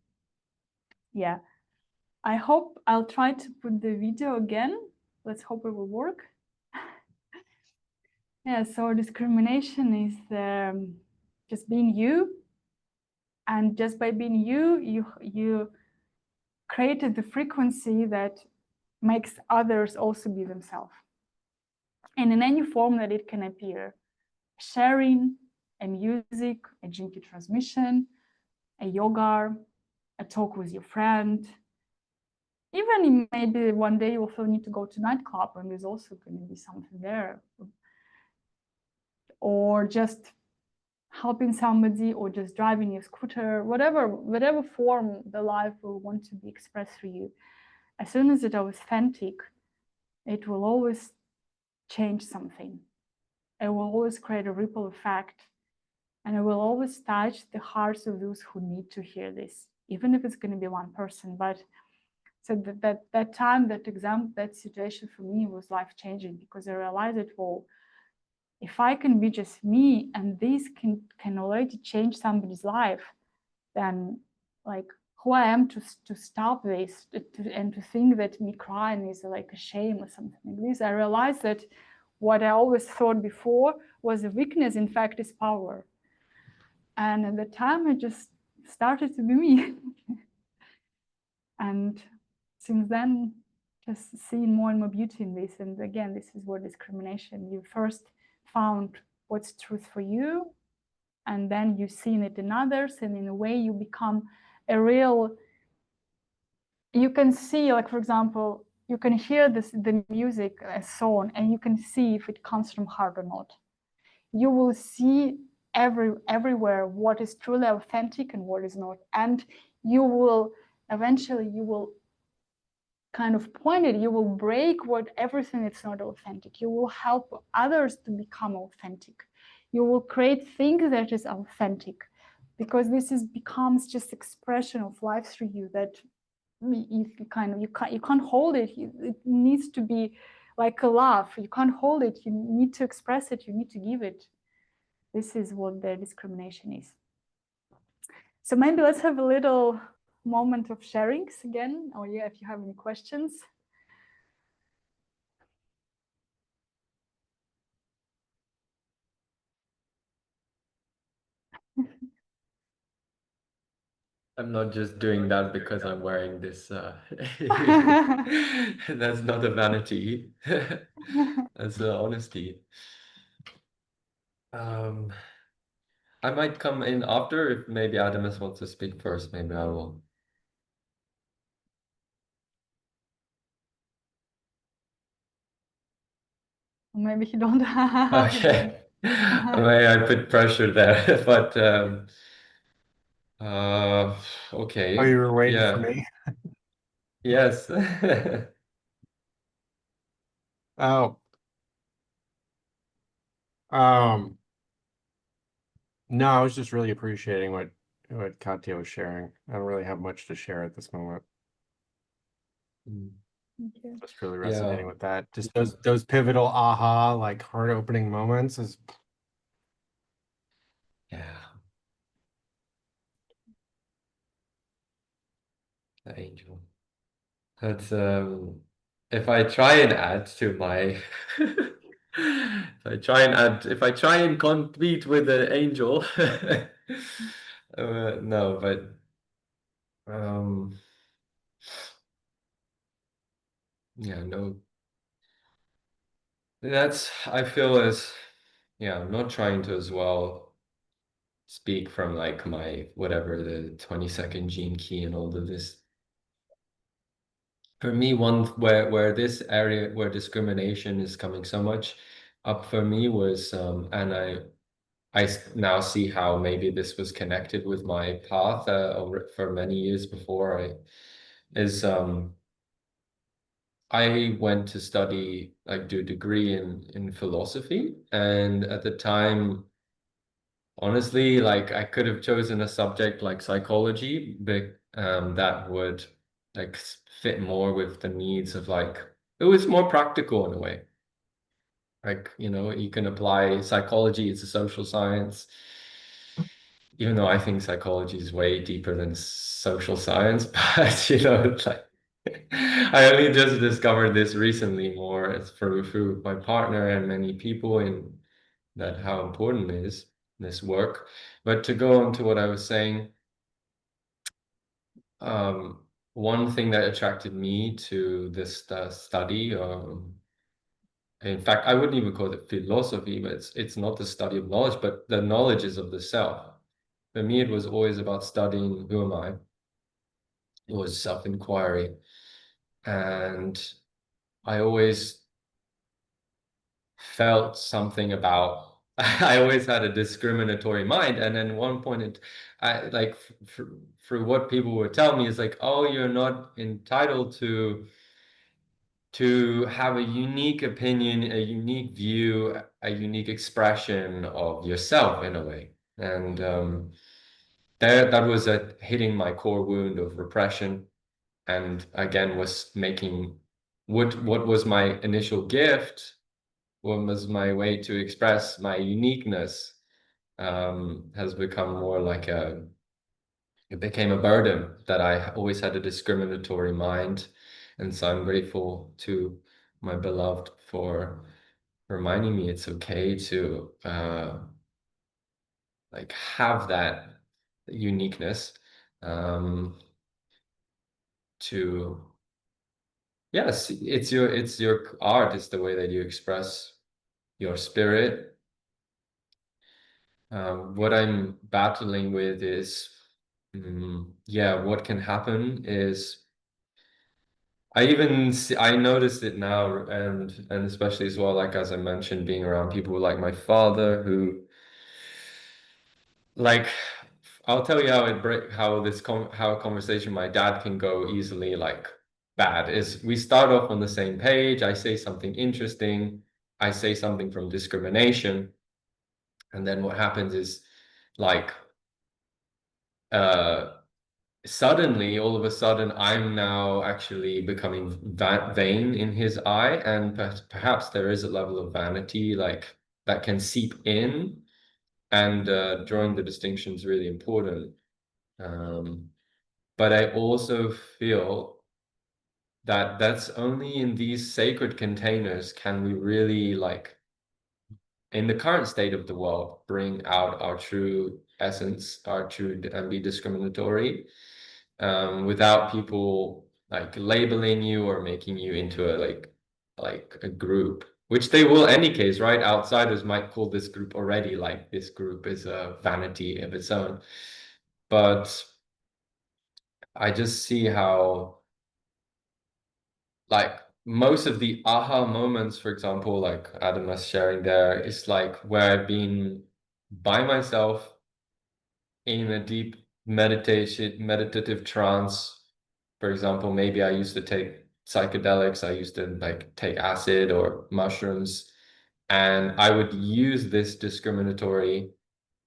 Yeah, I hope I'll try to put the video again. Let's hope it will work. Yeah, so discrimination is just being you. And just by being you created the frequency that makes others also be themselves. And in any form that it can appear, sharing, a music, a Jinki transmission, a yoga, a talk with your friend. Even maybe one day you also need to go to nightclub and there's also going to be something there. Or just helping somebody, or just driving your scooter, whatever form the life will want to be expressed for you. As soon as it is authentic, it will always change something. It will always create a ripple effect, and it will always touch the hearts of those who need to hear this, even if it's going to be one person. But so that time, that exam, that situation for me was life-changing, because I realized that, well, if I can be just me and this can already change somebody's life, then like who I am to stop this and to think that me crying is like a shame or something like this. I realized that what I always thought before was a weakness, in fact, is power. And at the time, I just started to be me. And since then, just seeing more and more beauty in this. And again, this is where discrimination, you first found what's truth for you, and then you've seen it in others, and in a way you become a real, you can see, like, for example, you can hear the music, a song, and you can see if it comes from heart or not. You will see everywhere what is truly authentic and what is not. And you will eventually, you will kind of point it, you will break what everything that's not authentic. You will help others to become authentic. You will create things that is authentic, because this becomes just expression of life through you, that you can't hold it. It needs to be like a laugh. You can't hold it. You need to express it. You need to give it. This is what the discrimination is. So maybe let's have a little moment of sharings again, or yeah, if you have any questions. I'm not just doing that because I'm wearing this. That's not a vanity. That's honesty. I might come in after if maybe Adamus wants to speak first. Maybe I will. Maybe you don't have. Okay. May I put pressure there, but okay. Oh, you were waiting Yeah. for me? Yes. Oh. No, I was just really appreciating what Katya was sharing. I don't really have much to share at this moment. Just really resonating with that. Just those pivotal aha, like heart-opening moments is Yeah. The angel. That's if I try and add to my if I try and compete with the angel no, but yeah, no, that's, I feel as, yeah, I'm not trying to as well speak from like my whatever the 22nd gene key and all of this. For me, one where this area where discrimination is coming so much up for me was and I now see how maybe this was connected with my path for many years before I went to study, like do a degree in philosophy, and at the time, honestly, like I could have chosen a subject like psychology, but that would like fit more with the needs of like, it was more practical in a way. Like, you know, you can apply psychology, it's a social science, even though I think psychology is way deeper than social science, but you know, it's like I only just discovered this recently more as through my partner and many people in that how important is this work. But to go on to what I was saying, one thing that attracted me to this study, in fact, I wouldn't even call it philosophy, but it's not the study of knowledge, but the knowledge is of the self. For me, it was always about studying who am I? It was self-inquiry. And I always felt something about I always had a discriminatory mind, and then one point I like for what people would tell me is like, oh, you're not entitled to have a unique opinion, a unique view, a unique expression of yourself in a way. And that was hitting my core wound of repression, and again was making what was my initial gift, what was my way to express my uniqueness, has become more like it became a burden that I always had a discriminatory mind. And so I'm grateful to my beloved for reminding me it's okay to like have that uniqueness, to yes, it's your art, it's the way that you express your spirit. What I'm battling with is, yeah, what can happen is I noticed it now, and especially as well, like as I mentioned, being around people like my father who, like, I'll tell you how a conversation with my dad can go easily like bad is we start off on the same page. I say something interesting, I say something from discrimination, and then what happens is like suddenly, all of a sudden, I'm now actually becoming vain in his eye, and perhaps there is a level of vanity like that can seep in, and drawing the distinction is really important. But I also feel that that's only in these sacred containers can we really, like, in the current state of the world, bring out our true essence, and be discriminatory, without people like labeling you or making you into a group, which they will any case, right? Outsiders might call this group already like this group is a vanity of its own. But I just see how like most of the aha moments, for example, like Adam was sharing there, is like where I've been by myself in a deep meditative trance. For example, maybe I used to take psychedelics, I used to like take acid or mushrooms, and I would use this discriminatory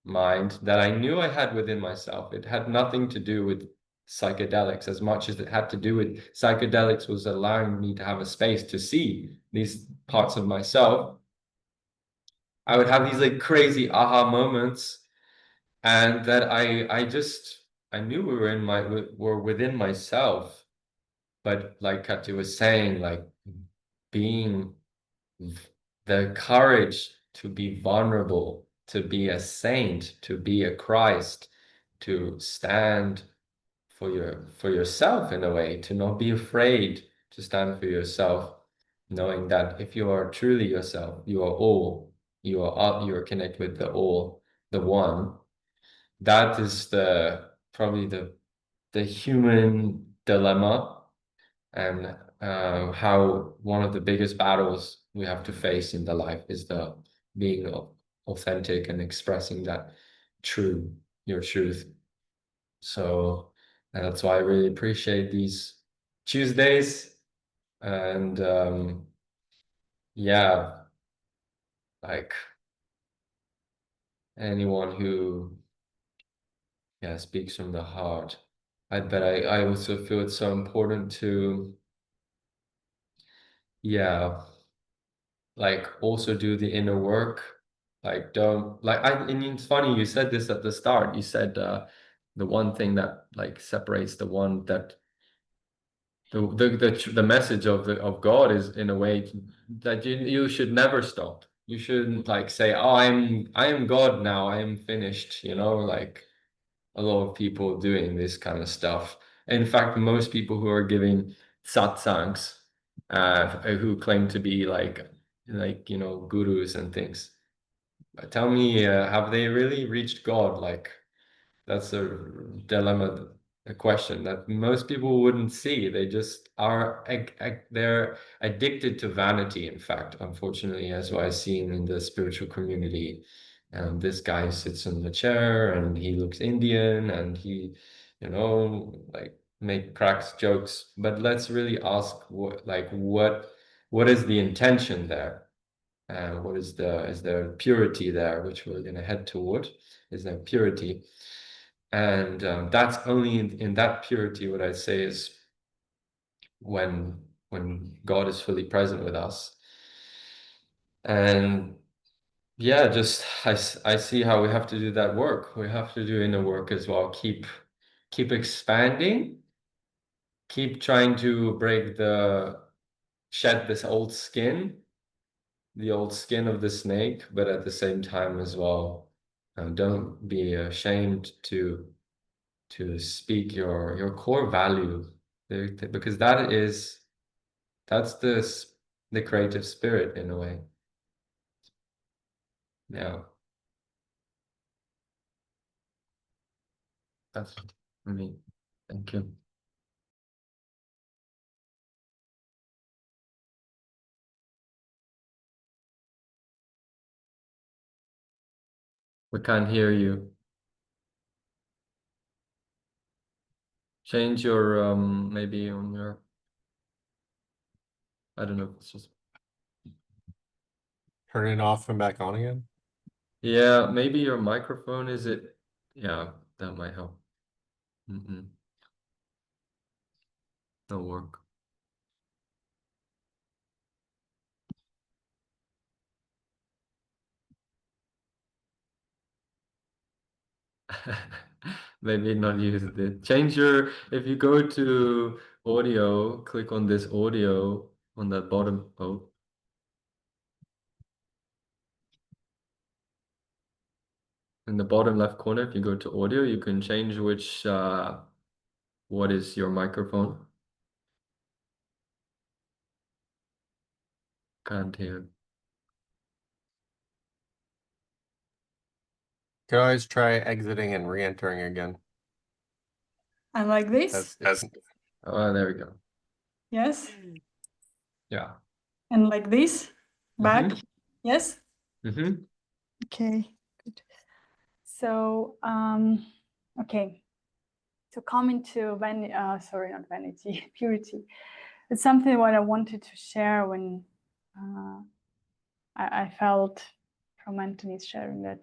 mind that I knew I had within myself. It had nothing to do with psychedelics as much as it had to do with psychedelics was allowing me to have a space to see these parts of myself. I would have these like crazy aha moments, and that I knew were within myself. But like Katya was saying, like being the courage to be vulnerable, to be a saint, to be a Christ, to stand for yourself in a way, to not be afraid to stand for yourself, knowing that if you are truly yourself, you are all, you are connected with the all, the one. That is probably the human dilemma, and how one of the biggest battles we have to face in the life is the being authentic and expressing that your truth. So that's why I really appreciate these Tuesdays, and yeah, like anyone who speaks from the heart. But I also feel it's so important to like also do the inner work. Like don't like I mean it's funny you said this at the start. You said the one thing that like separates the one that the message of God is in a way that you should never stop. You shouldn't like say, oh, I am God now, I am finished, like a lot of people doing this kind of stuff. In fact, most people who are giving satsangs, who claim to be like gurus and things, tell me, have they really reached God? Like that's a dilemma a question that most people wouldn't see. They just are, they're addicted to vanity, in fact, unfortunately, as what I've seen in the spiritual community. This guy sits in the chair and he looks Indian and he, you know, like cracks jokes. But let's really ask what is the intention there? What is there purity there, which we're going to head toward? Is there purity? And that's only in that purity, what I say is when God is fully present with us. And yeah, just I see how we have to do that work. We have to do inner work as well. Keep expanding. Keep trying to shed this old skin, the old skin of the snake, but at the same time as well, don't be ashamed to speak your core value, because that's the creative spirit in a way. Yeah, that's me. Thank you. We can't hear you. Change your maybe on your, I don't know, it's just, Turn it off and back on again. yeah, maybe your microphone, is it? Yeah, that might help. That'll work. Maybe not use it. Change your, if you go to audio, click on this audio on that bottom. Oh, in the bottom left corner, if you go to audio, you can change which what is your microphone. Can't hear. Could always try exiting and re-entering again. And like this? Oh, there we go. Yes. Yeah. And like this? Back? Yes? Okay, good. So, okay. So coming to sorry, not vanity, purity. It's something what I wanted to share when I felt from Anthony's sharing that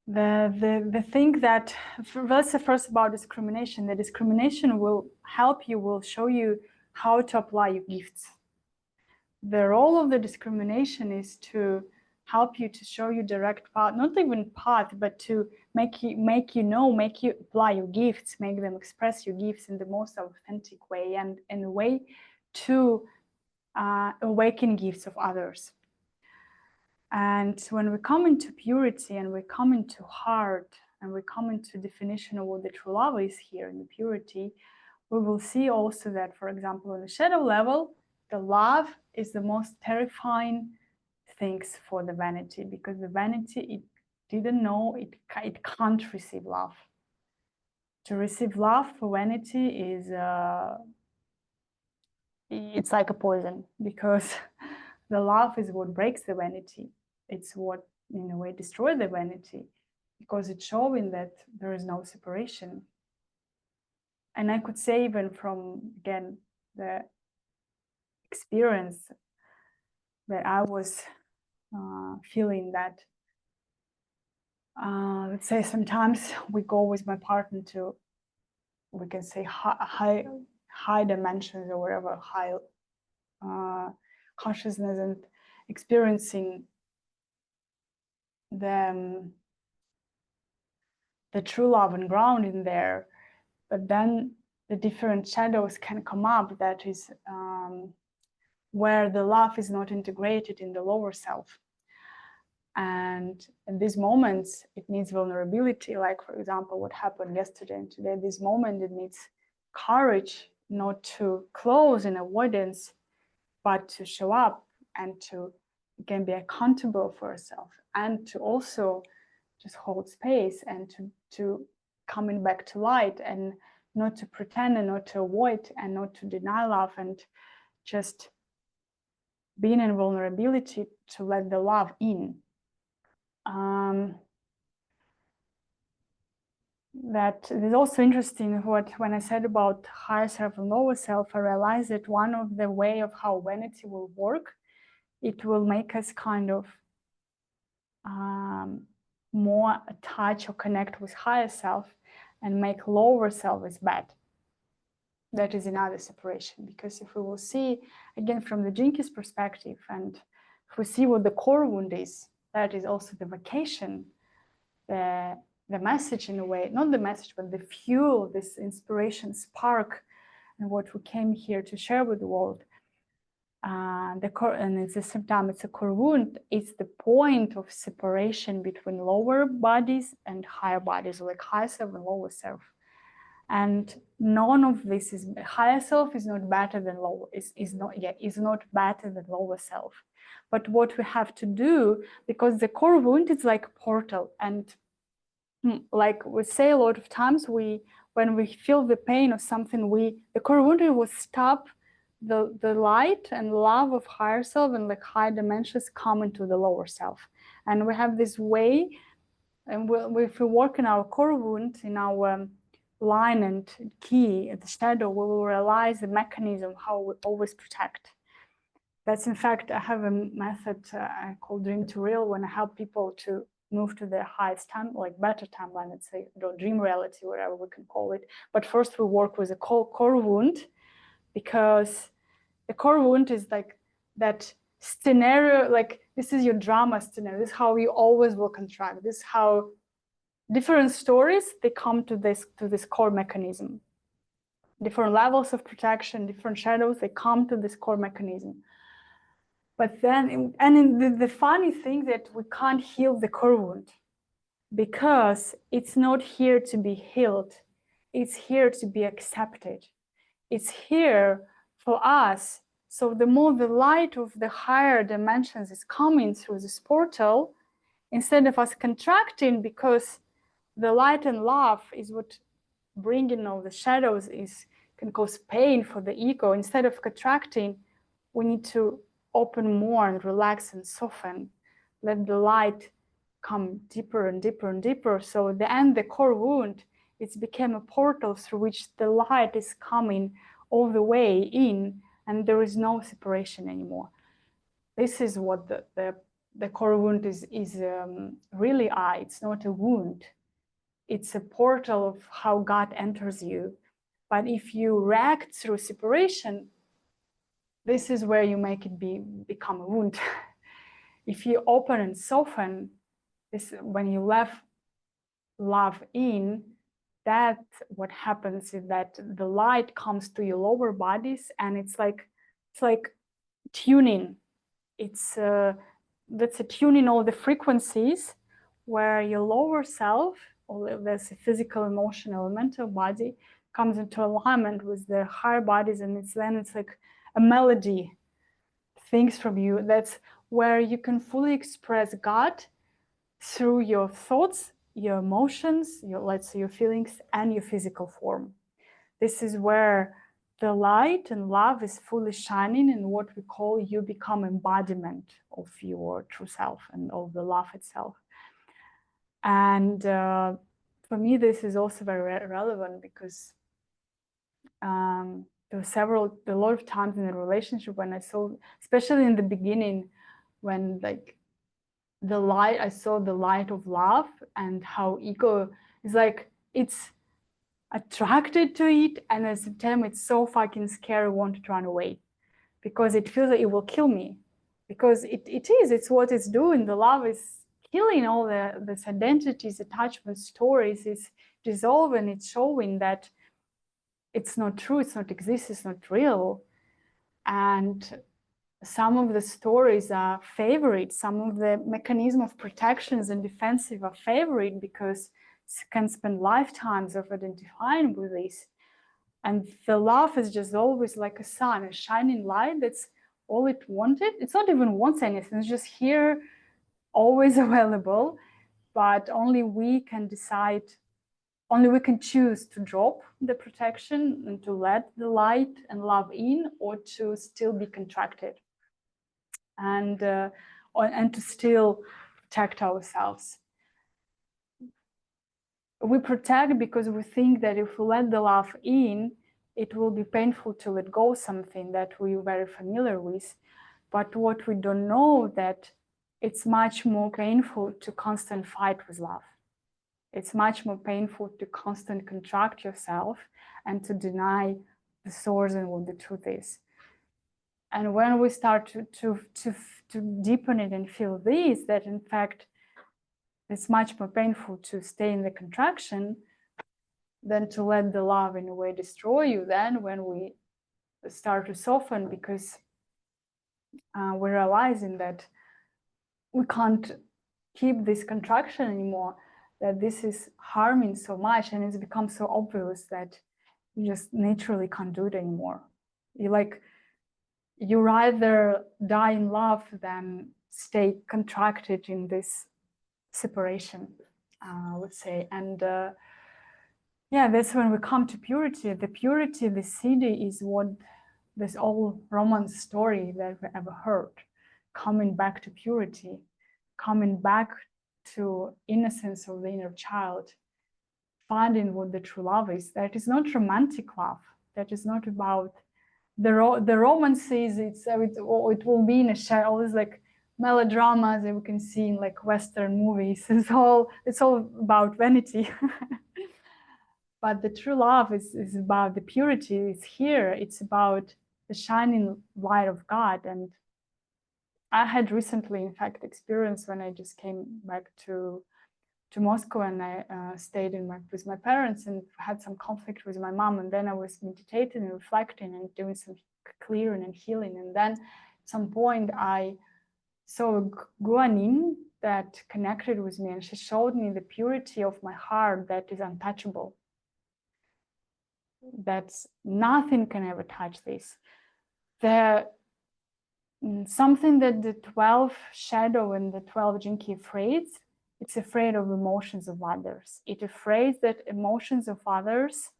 the thing that, let's say first about discrimination. The discrimination will help you, will show you how to apply your gifts. The role of the discrimination is to help you, to show you direct path, not even path, but to make you apply your gifts, make them express your gifts in the most authentic way, and in a way to awaken gifts of others. And when we come into purity and we come into heart and we come into definition of what the true love is here in the purity, we will see also that, for example, on the shadow level, the love is the most terrifying things for the vanity, because the vanity, it didn't know, it can't receive love. To receive love for vanity is it's like a poison, because the love is what breaks the vanity. It's what, in a way, destroys the vanity, because it's showing that there is no separation. And I could say, even from, again, the experience that I was feeling that, let's say sometimes we go with my partner to, we can say, high dimensions or whatever, high consciousness, and experiencing the true love and ground in there. But then the different shadows can come up, that is where the love is not integrated in the lower self. And in these moments, it needs vulnerability, like, for example, what happened yesterday and today. This moment, it needs courage, not to close in avoidance, but to show up and to, again, be accountable for yourself, and to also just hold space and to coming back to light, and not to pretend and not to avoid and not to deny love, and just being in vulnerability to let the love in. That is also interesting when I said about higher self and lower self, I realized that one of the way of how vanity will work, it will make us kind of more attach or connect with higher self and make lower self as bad. That is another separation, because if we will see again from the Jinkies perspective, and if we see what the core wound is, that is also the vacation, the message in a way, not the message, but the fuel, this inspiration spark, and what we came here to share with the world. And at the same time, it's a core wound. It's the point of separation between lower bodies and higher bodies, like higher self and lower self. And none of this is higher self is not better than lower, is not better than lower self. But what we have to do, because the core wound is like a portal, and like we say a lot of times, when we feel the pain of something, the core wound will stop the light and love of higher self and like higher dimensions come into the lower self. And we have this way, and if we work in our core wound, in our line and key at the shadow, we will realize the mechanism how we always protect. That's, in fact, I have a method I call Dream to Real, when I help people to move to their highest time, like better timeline, let's say, or dream reality, whatever we can call it. But first we work with a core wound, because the core wound is like that scenario, like this is your drama scenario. This is how you always will contract. This is how different stories, they come to this core mechanism. Different levels of protection, different shadows, they come to this core mechanism. But then, the funny thing that we can't heal the core wound, because it's not here to be healed. It's here to be accepted. It's here for us. So the more the light of the higher dimensions is coming through this portal, instead of us contracting, because the light and love is what bringing all the shadows can cause pain for the ego. Instead of contracting, we need to open more and relax and soften, let the light come deeper and deeper and deeper. So the core wound, it's became a portal through which the light is coming all the way in, and there is no separation anymore. This is what the core wound is really. It's not a wound. It's a portal of how God enters you. But if you react through separation, this is where you make it become a wound. If you open and soften, when you let love in, that what happens is that the light comes to your lower bodies, and it's like tuning. That's a tuning all the frequencies, where your lower self, or there's a physical, emotional, mental body, comes into alignment with the higher bodies, and it's like a melody, things from you. That's where you can fully express God through your thoughts, your emotions, let's say your feelings, and your physical form. This is where the light and love is fully shining, and what we call you become embodiment of your true self and of the love itself. And for me, this is also very relevant, because there were a lot of times in a relationship when I saw, especially in the beginning, when like I saw the light of love, and how ego is like, it's attracted to it, and at the same time it's so fucking scary, want to run away, because it feels like it will kill me, because it's what it's doing. The love is killing all these identities, attachments, stories. It's dissolving, it's showing that it's not true, it's not exist, it's not real. And some of the stories are favorite, some of the mechanism of protections and defensive are favorite, because it can spend lifetimes of identifying with this. And the love is just always like a sun, a shining light. That's all it wanted. It's not even wants anything, it's just here, always available. But only we can decide only we can choose to drop the protection and to let the light and love in, or to still be contracted and to still protect ourselves. We protect because we think that if we let the love in, it will be painful to let go something that we're very familiar with. But what we don't know, that it's much more painful to constant fight with love. It's much more painful to constant contract yourself and to deny the source and what the truth is. And when we start to deepen it and feel this, that in fact, it's much more painful to stay in the contraction than to let the love in a way destroy you. Then when we start to soften, because we're realizing that we can't keep this contraction anymore, that this is harming so much, and it's become so obvious that you just naturally can't do it anymore. You rather die in love than stay contracted in this separation, let's say. And yeah, that's when we come to purity. The purity, the city, is what this old romance story that we ever heard, coming back to purity, coming back to innocence of the inner child, finding what the true love is. That is not romantic love. That is not about the romances. It will be in a share, always like melodramas that we can see in like Western movies. It's all about vanity. But the true love is about the purity. It's here. It's about the shining light of God. And I had recently, in fact, experience when I just came back to Moscow, and I stayed with my parents and had some conflict with my mom. And then I was meditating and reflecting and doing some clearing and healing. And then at some point I saw a guanyin that connected with me, and she showed me the purity of my heart that is untouchable. That nothing can ever touch this. Something that the 12 shadow and the 12 jinki afraid, it's afraid of emotions of others. It's afraid that emotions of others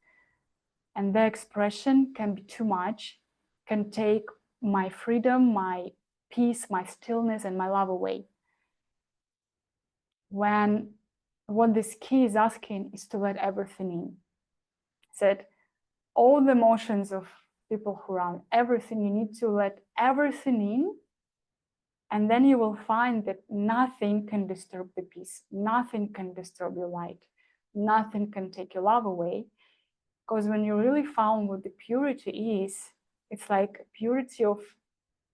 and their expression can be too much, can take my freedom, my peace, my stillness, and my love away. When what this key is asking is to let everything in. It said, all the emotions of people who around, everything, you need to let everything in, and then you will find that nothing can disturb the peace, nothing can disturb your light, nothing can take your love away. Because when you really found what the purity is, it's like purity of,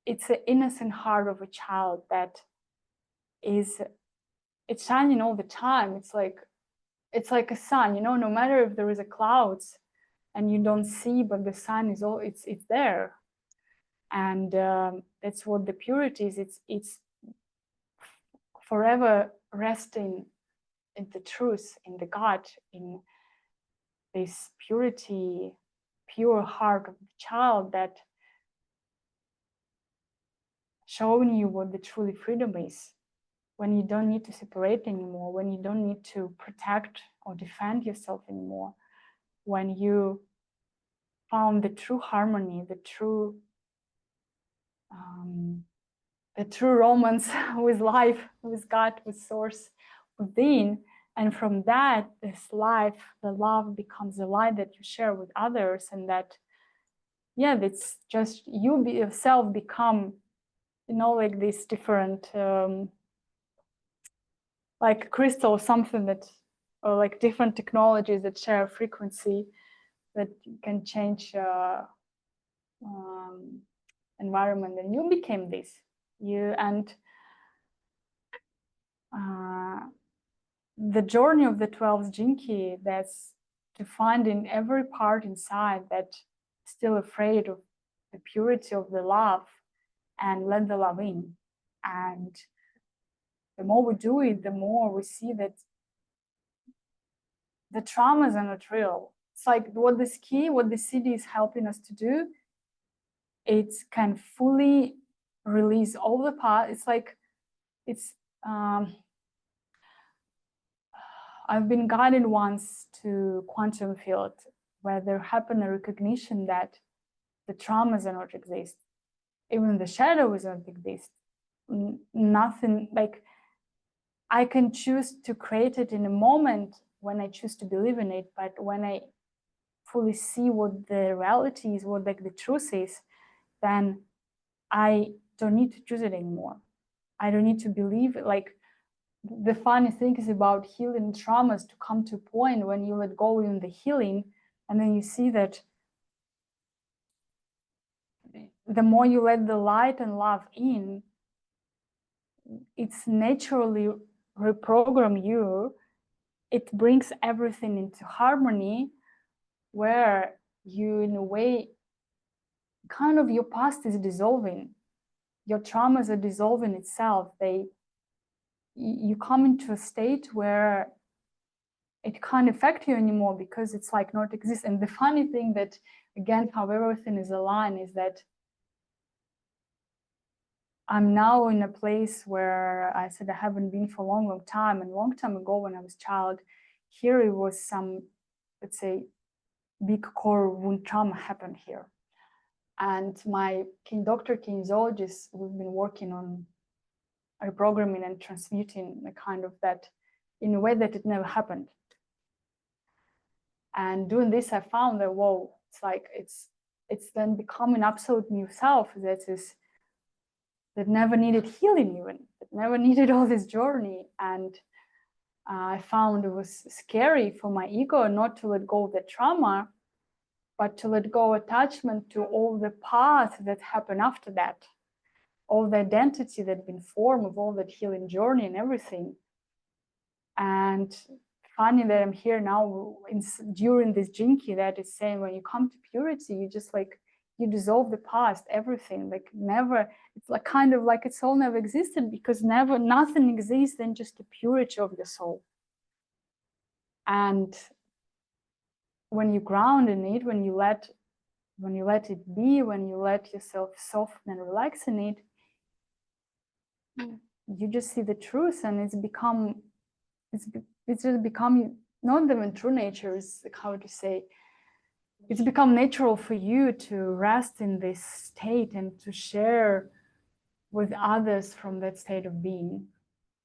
it's the innocent heart of a child that is, it's shining all the time. It's like a sun, no matter if there is a clouds and you don't see, but the sun is all, it's there. And that's what the purity is. It's forever resting in the truth, in the God, in this purity, pure heart of the child that showing you what the truly freedom is. When you don't need to separate anymore, when you don't need to protect or defend yourself anymore, when you found the true harmony, the true romance with life, with God, with source within. And from that, this life, the love becomes a light that you share with others. And that, yeah, it's just you yourself become, like this different, like crystal, something that, or like different technologies that share a frequency that can change environment. And you became this. And the journey of the 12th jinki, that's to find in every part inside that still afraid of the purity of the love, and let the love in. And the more we do it, the more we see that the traumas are not real. It's like what the city is helping us to do, it can fully release all the part. It's like, it's I've been guided once to quantum field where there happened a recognition that the traumas do not exist. Even the shadows don't exist. Nothing, like I can choose to create it in a moment when I choose to believe in it, but when I fully see what the reality is, what like the truth is, then I don't need to choose it anymore. I don't need to believe it. Like the funny thing is about healing traumas to come to a point when you let go in the healing, and then you see that the more you let the light and love in, it's naturally reprogram you. It brings everything into harmony, where you, in a way, kind of your past is dissolving, your traumas are dissolving itself. You come into a state where it can't affect you anymore because it's like not exist. And the funny thing that, again, how everything is aligned is that I'm now in a place where I said I haven't been for a long time. And a long time ago when I was a child, here it was some, let's say, big core wound trauma happened here. And my doctor kinesiologist, we've been working on reprogramming and transmuting the kind of that in a way that it never happened. And doing this, I found that, whoa, it's like it's then becoming absolute new self that never needed healing, even that never needed all this journey. And I found it was scary for my ego not to let go of the trauma, but to let go attachment to all the paths that happened after that, all the identity that had been formed of all that healing journey and everything. And funny that I'm here now during this jinky that is saying when you come to purity, you just like, you dissolve the past, everything, like never, it's like kind of like it's all never existed, because never, nothing exists than just the purity of your soul. And when you ground in it, when you let it be, when you let yourself soften and relax in it, you just see the truth, and it's just become not even true nature, is like, how to say, it's become natural for you to rest in this state and to share with others from that state of being.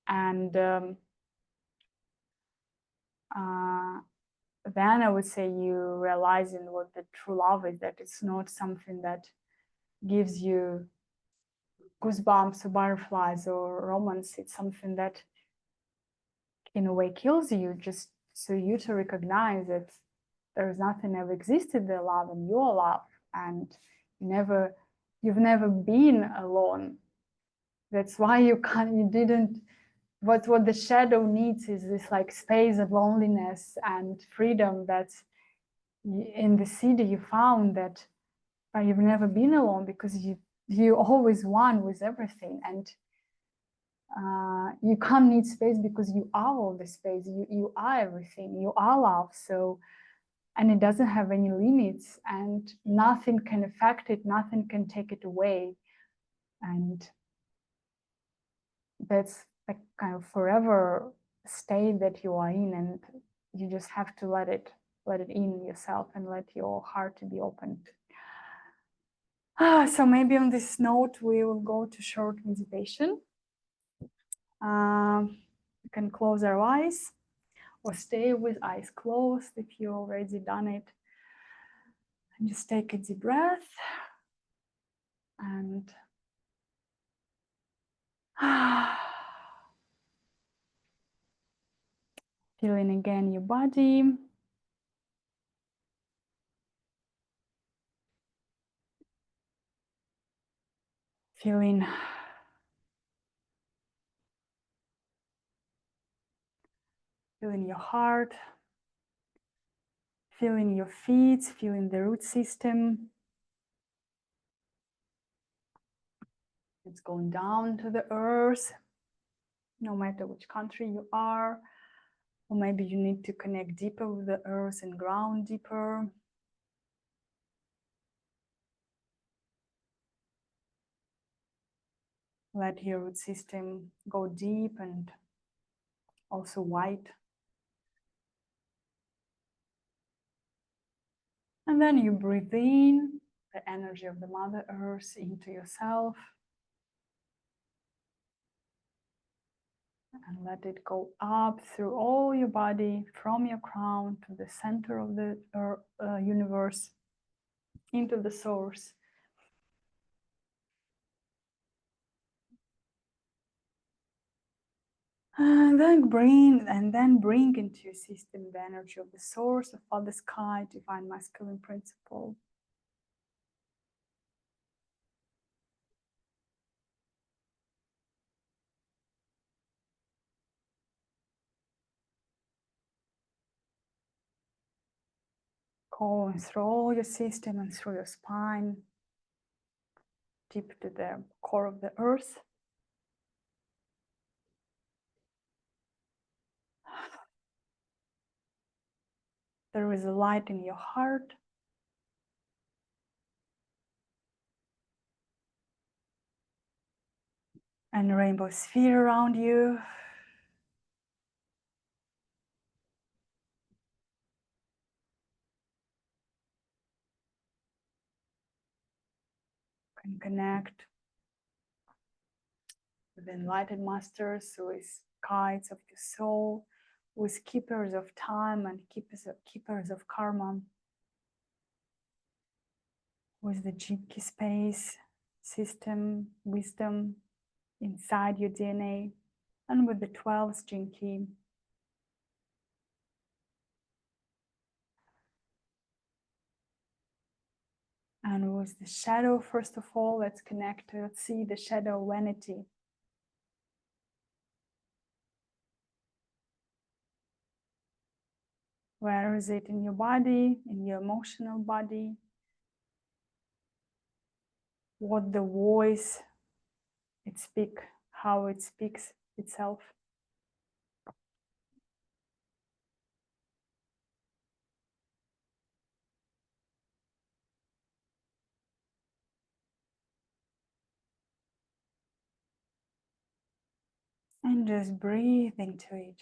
And then I would say you realizing what the true love is, that it's not something that gives you goosebumps or butterflies or romance. It's something that in a way kills you, just so you to recognize that there's nothing ever existed that love, and you're love, and you've never been alone. That's why you didn't. What the shadow needs is this like space of loneliness and freedom. That's in the city you found that you've never been alone, because you always one with everything, and you can't need space because you are all the space. You are everything. You are love. So, and it doesn't have any limits, and nothing can affect it. Nothing can take it away, and that's a kind of forever state that you are in, and you just have to let it in yourself and let your heart to be open. So maybe on this note we will go to short meditation. We can close our eyes or stay with eyes closed if you already done it, and just take a deep breath and feeling again your body. Feeling your heart, feeling your feet, feeling the root system. It's going down to the earth, no matter which country you are, or maybe you need to connect deeper with the earth and ground deeper. Let your root system go deep and also wide. And then you breathe in the energy of the Mother Earth into yourself. And let it go up through all your body, from your crown to the center of the universe, into the source. And then bring into your system the energy of the source, of Father Sky, divine masculine principle. Going through all your system and through your spine, deep to the core of the earth. There is a light in your heart. And a rainbow sphere around you. You can connect with enlightened masters, with guides of your soul, with keepers of time and keepers of karma, with the Jinki space system, wisdom inside your DNA, and with the 12th Jinki. And with the shadow, first of all, let's connect, let's see the shadow Vanity. Where is it in your body, in your emotional body? What the voice how it speaks itself. And just breathe into it.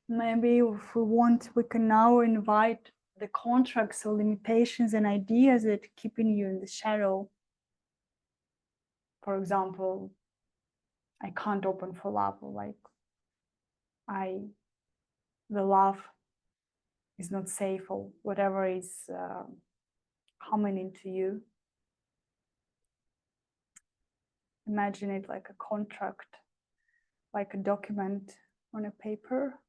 Maybe if we want, we can now invite the contracts or limitations and ideas that are keeping you in the shadow. For example, I can't open for love, or like the love is not safe, or whatever is coming into you. Imagine it like a contract, like a document on a paper.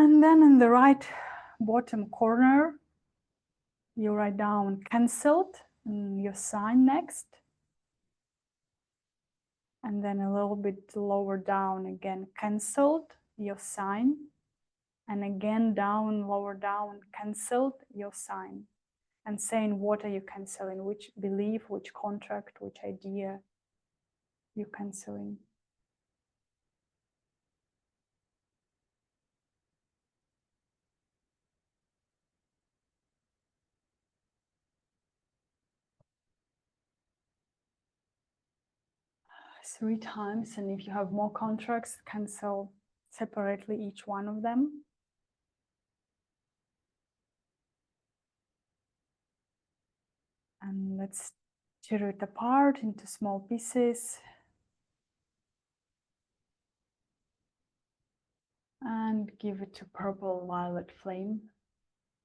And then in the right bottom corner, you write down cancelled and your sign next. And then a little bit lower down again, cancelled, your sign. And again down, lower down, cancelled, your sign. And saying what are you cancelling, which belief, which contract, which idea you're cancelling. Three times, and if you have more contracts, cancel separately each one of them. And let's tear it apart into small pieces. And give it to purple violet flame.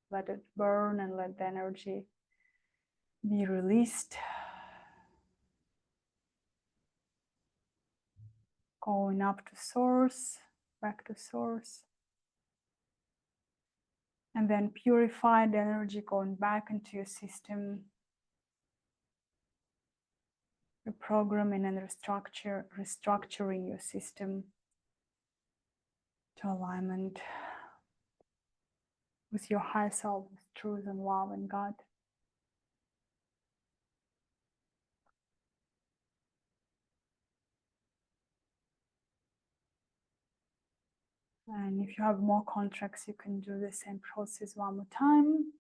Let it burn and let the energy be released. Going up to source, back to source. And then purified energy going back into your system. Reprogramming and restructuring your system to alignment with your higher self, with truth and love and God. And if you have more contracts, you can do the same process one more time.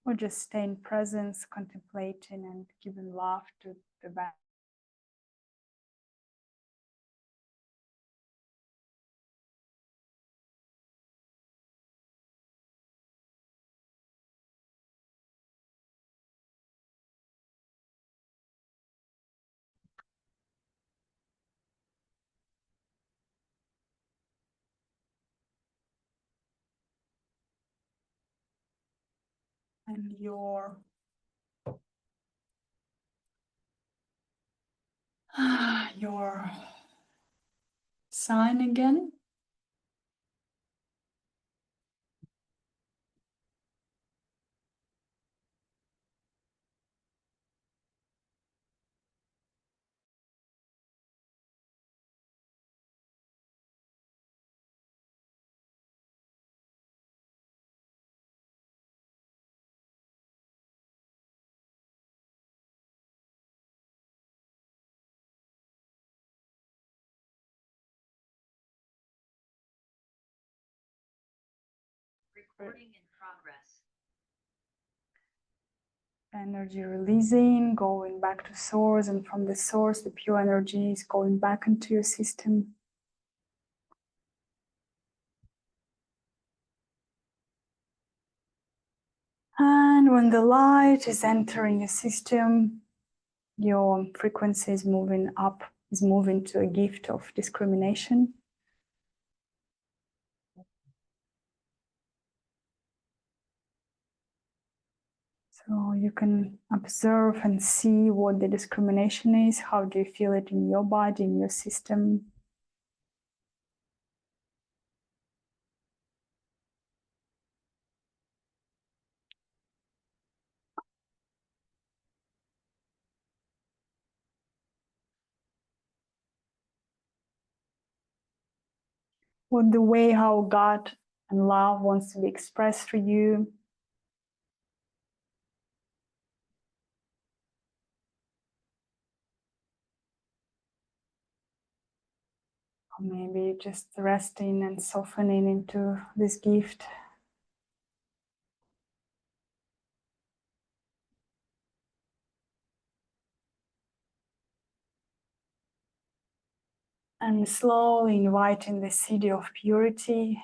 or just stay in presence, contemplating and giving love to the back. And your sign again. Recording in progress. Energy releasing, going back to source, and from the source, the pure energy is going back into your system. And when the light is entering your system, your frequency is moving up, is moving to a gift of discrimination. So you can observe and see what the discrimination is. How do you feel it in your body, in your system? What the way how God and love wants to be expressed through you. Or maybe just resting and softening into this gift. And slowly inviting the city of purity.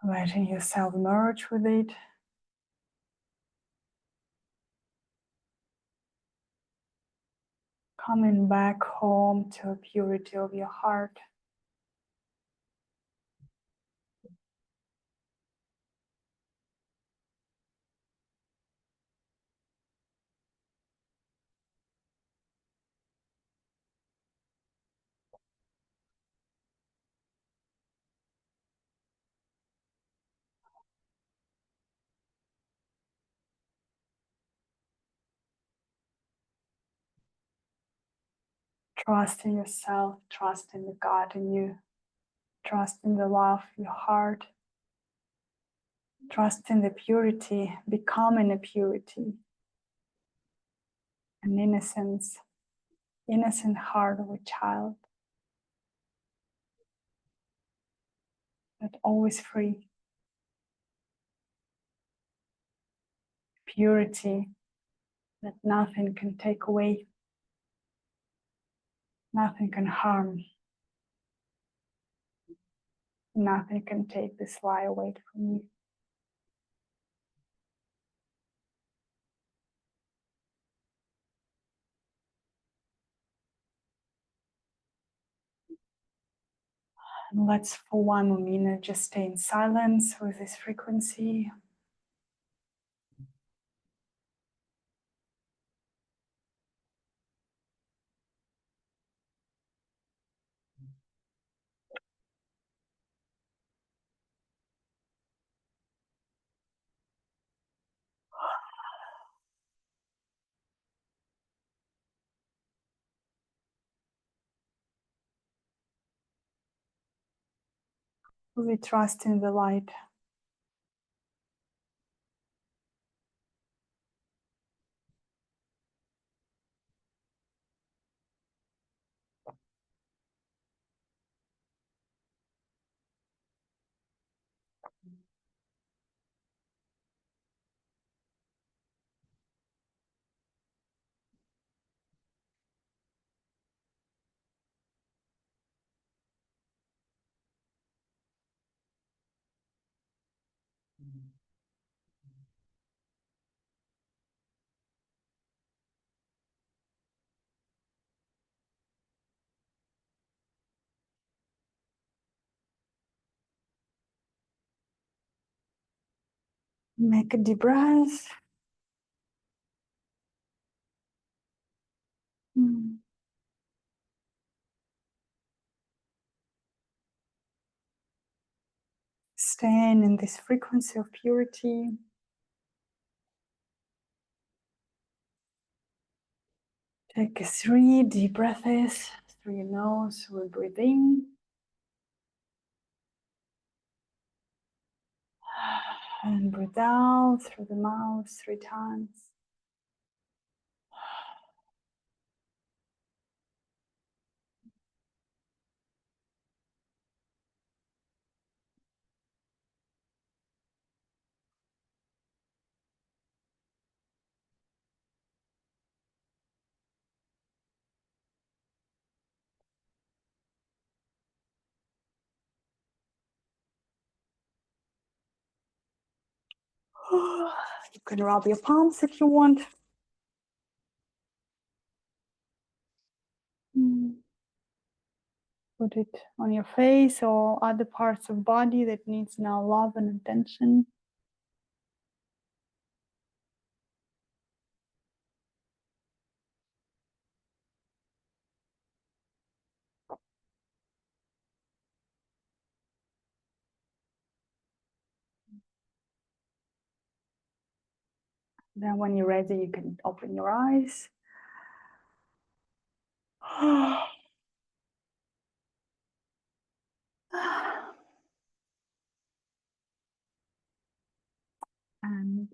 Letting yourself merge with it. Coming back home to a purity of your heart. Trust in yourself, trust in the God in you, trust in the love of your heart, trust in the purity, becoming a purity, an innocence, innocent heart of a child, but always free. Purity that nothing can take away, nothing can harm, nothing can take this lie away from you. And let's for 1 more minute just stay in silence with this frequency. Fully trust in the light. Make a deep breath. Staying in this frequency of purity. Take 3 deep breaths through your nose. We'll breathe in. And breathe out through the mouth 3 times. You can rub your palms if you want. Put it on your face or other parts of body that needs now love and attention. Then when you're ready, you can open your eyes. And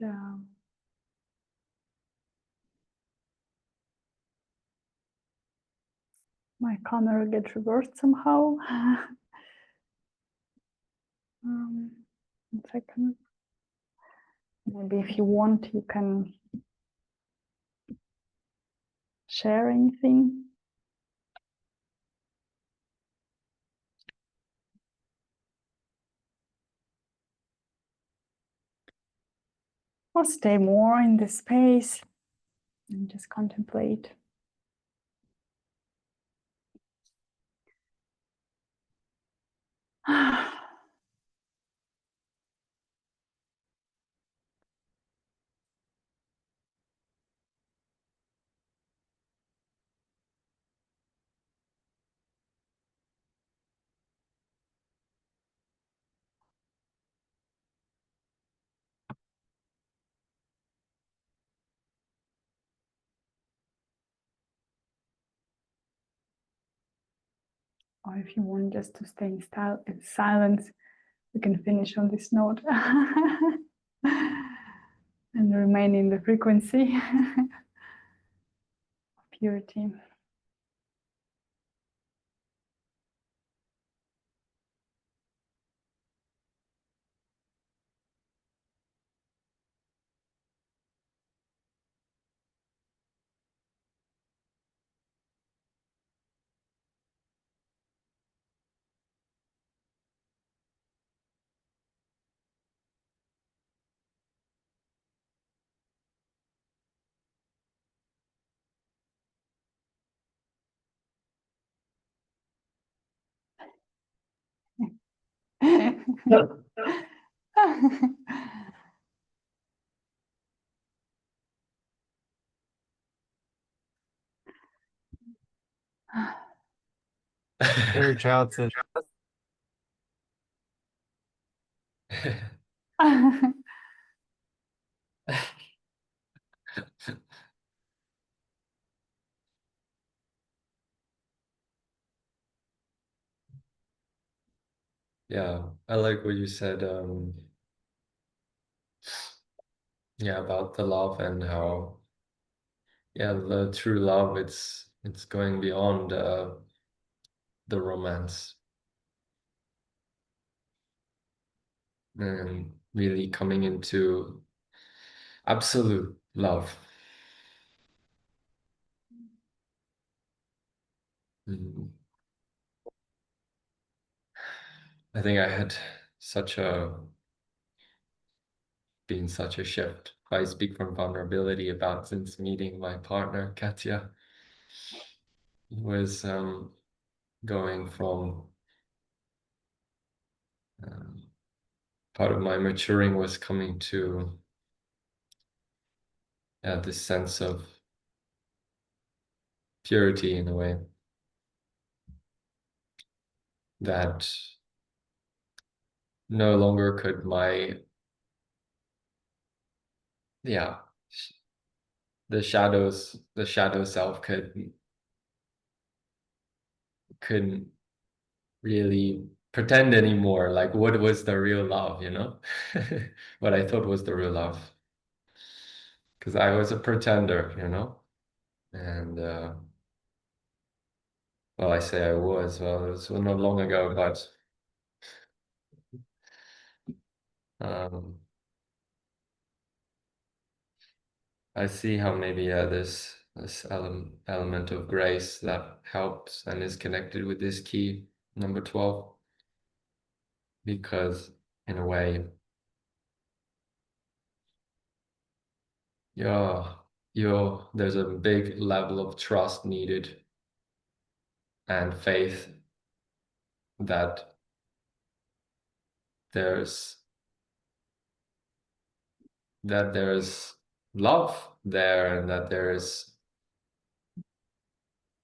my camera gets reversed somehow. 1 second. Maybe if you want, you can share anything. Or stay more in the space and just contemplate. Or if you want just to stay in silence, we can finish on this note and remain in the frequency of purity. Spirit child says, Yeah, I like what you said. Yeah, about the love and how, yeah, the true love, it's going beyond the romance and really coming into absolute love. Mm. I think I had such a been such a shift. I speak from vulnerability about since meeting my partner, Katya. It was going from part of my maturing was coming to this sense of purity in a way that no longer could my the shadow self couldn't really pretend anymore, like what was the real love, you know? What I thought was the real love, because I was a pretender, you know. And well, I say I was, well, it was not long ago, but I see how maybe this element of grace that helps and is connected with this key number 12, because in a way there's a big level of trust needed and faith that there's love there, and that there's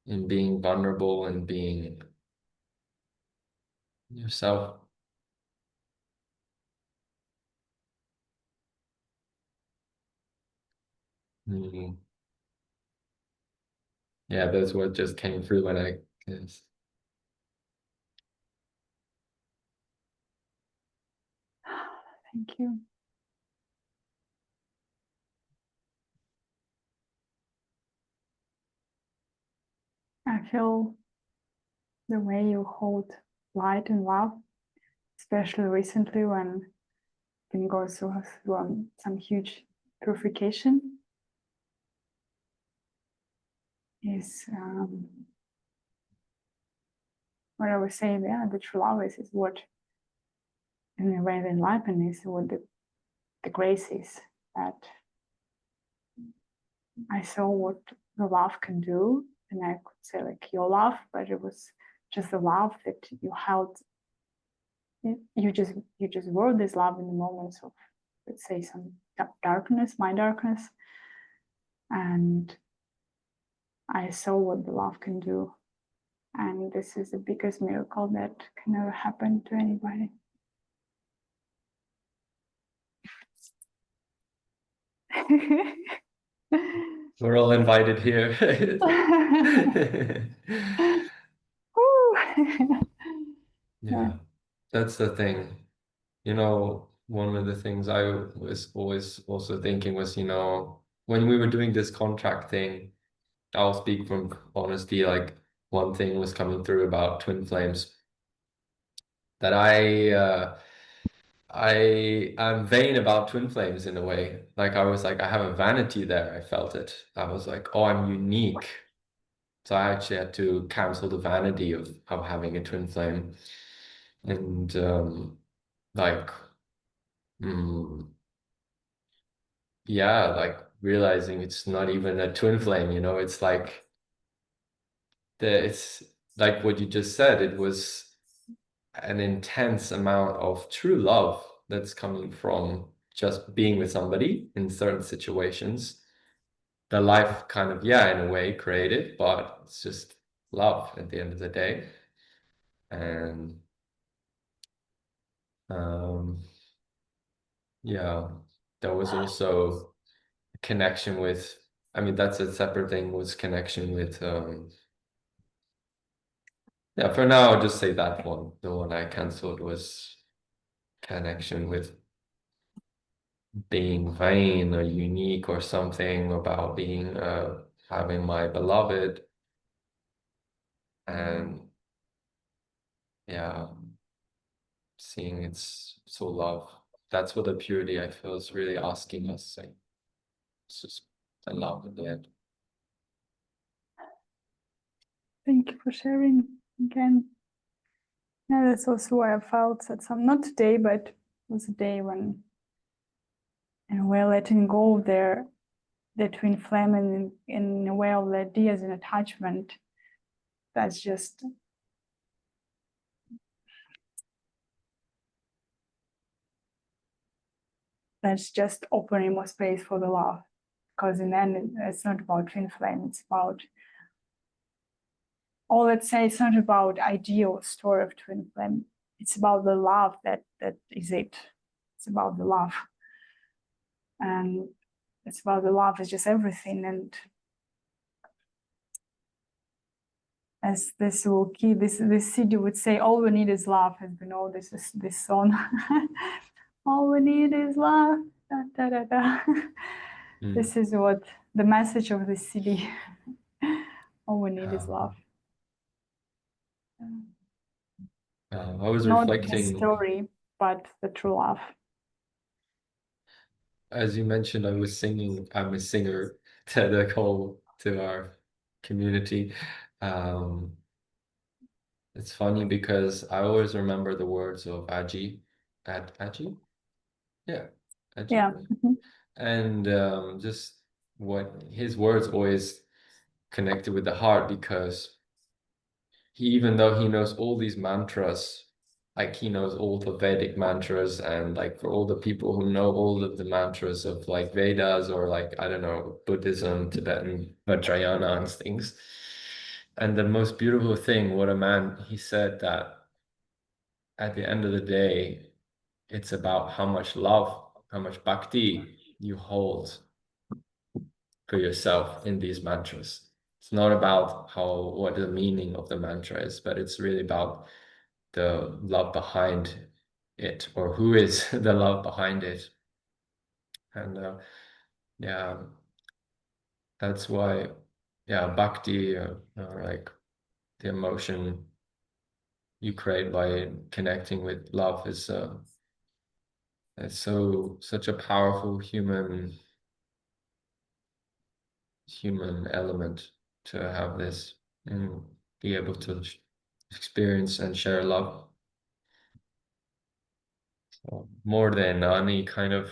in being vulnerable and being yourself. Yeah, that's what just came through when I guess. Thank you. I feel the way you hold light and love, especially recently when you can go through some huge purification, is what I was saying there. The true love is what, in a way, the enlightenment is what the grace is, that I saw what the love can do, and I could say like your love, but it was just the love that you held. You just were this love in the moments of, let's say, some darkness, my darkness, and I saw what the love can do. And this is the biggest miracle that can ever happen to anybody. We're all invited here. Yeah, that's the thing. You know, one of the things I was always also thinking was, you know, when we were doing this contract thing, I'll speak from honesty, like one thing was coming through about twin flames, that I'm vain about twin flames in a way. Like I was like, I have a vanity there. I felt it. I was like, oh, I'm unique. So I actually had to cancel the vanity of having a twin flame. And like yeah, like realizing it's not even a twin flame, you know, it's like it's like what you just said, it was an intense amount of true love that's coming from just being with somebody in certain situations. The life kind of, yeah, in a way created, but it's just love at the end of the day. And yeah, there was also a connection with, I mean, that's a separate thing, was connection with yeah, for now I'll just say that one. The one I cancelled was connection with being vain or unique or something, about being having my beloved, and yeah, seeing it's so love. That's what the purity I feel is really asking us. Like, it's just I love in the end. Thank you for sharing again. Yeah, that's also why I felt that not today, but it was a day when And we're letting go of the twin flame and in a way of the ideas and attachment. That's just opening more space for the love. Because in the end, it's not about twin flame, it's about, or let's say it's not about idea or story of twin flame. It's about the love that is it. It's about the love. And it's about the love is just everything. And as this will keep this CD would say, all we need is love, has been all this song. All we need is love. Da, da, da, da. This is what the message of the CD. All we need is love. I was Not the reflecting, story, but the true love. as you mentioned, I was singing, I'm a singer to the call to our community. It's funny because I always remember the words of Aji. Aji? Yeah. Aji. Yeah. And just what his words always connected with the heart, because even though he knows all these mantras, like he knows all the Vedic mantras, and like for all the people who know all of the mantras of like Vedas or like, I don't know, Buddhism, Tibetan, Vajrayana and things. And the most beautiful thing, what a man, he said that at the end of the day, it's about how much love, how much bhakti you hold for yourself in these mantras. It's not about what the meaning of the mantra is, but it's really about the love behind it, or who is the love behind it. And yeah, that's why, yeah, bhakti, like the emotion you create by connecting with love is it's such a powerful human element to have this and be able to experience and share love. So more than any kind of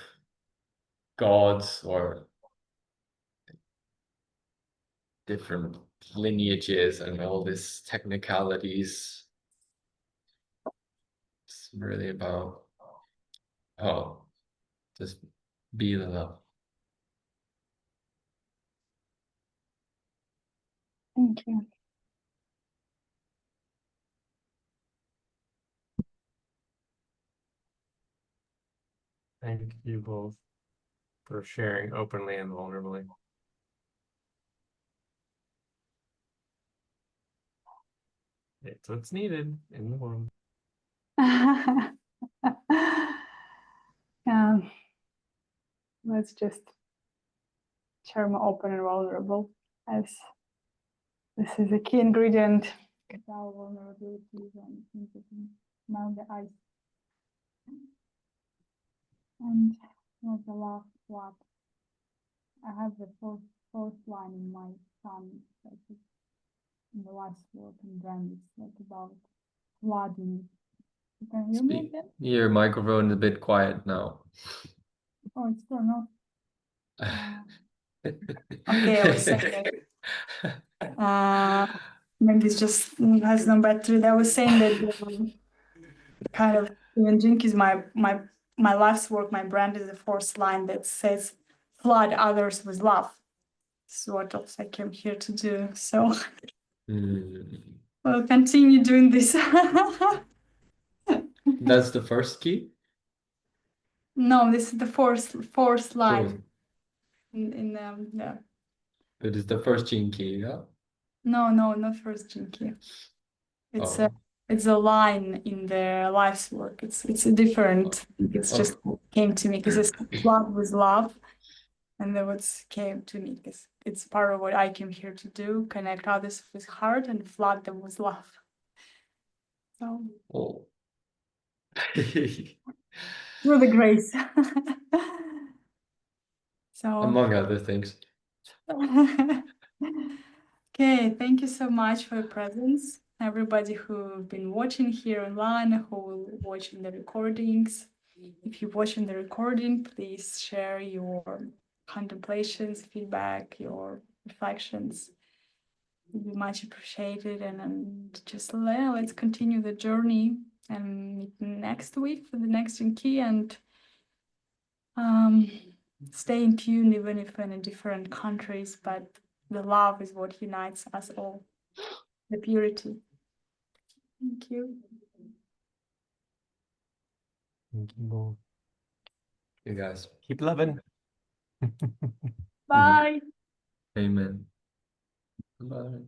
gods or different lineages and all these technicalities, it's really about just be the love. Thank you. Thank you both for sharing openly and vulnerably. It's what's needed in the world. Let's just share more open and vulnerable, as this is a key ingredient. Our vulnerabilities and things that can melt the ice. And was the last what I have the fourth line in my son, like in the last word, and then it's like about flooding. You can hear me again? Your microphone is a bit quiet now. Oh, it's still not. Okay, I was saying that maybe it's just has no battery. I was saying that kind of even drink is my life's work. My brand is the fourth line that says flood others with love. This is what else I came here to do. So we'll continue doing this. That's the first key? No, this is the fourth line. In yeah. It is the first gene key, yeah? No, not first gene key. It's a line in the life's work. It's a different. It's just came to me because it's flood with love, and then what came to me because it's part of what I came here to do: connect others with heart and flood them with love. So through the grace. So among other things. Okay, thank you so much for your presence. Everybody who've been watching here online, who will watch in the recordings. if you're watching the recording, please share your contemplations, feedback, your reflections. It would be much appreciated. And just let's continue the journey and meet next week for the next Gene Key, and stay in tune even if we're in different countries, but the love is what unites us all, the purity. Thank you. Thank you both. You guys. Keep loving. Bye. Amen. Bye.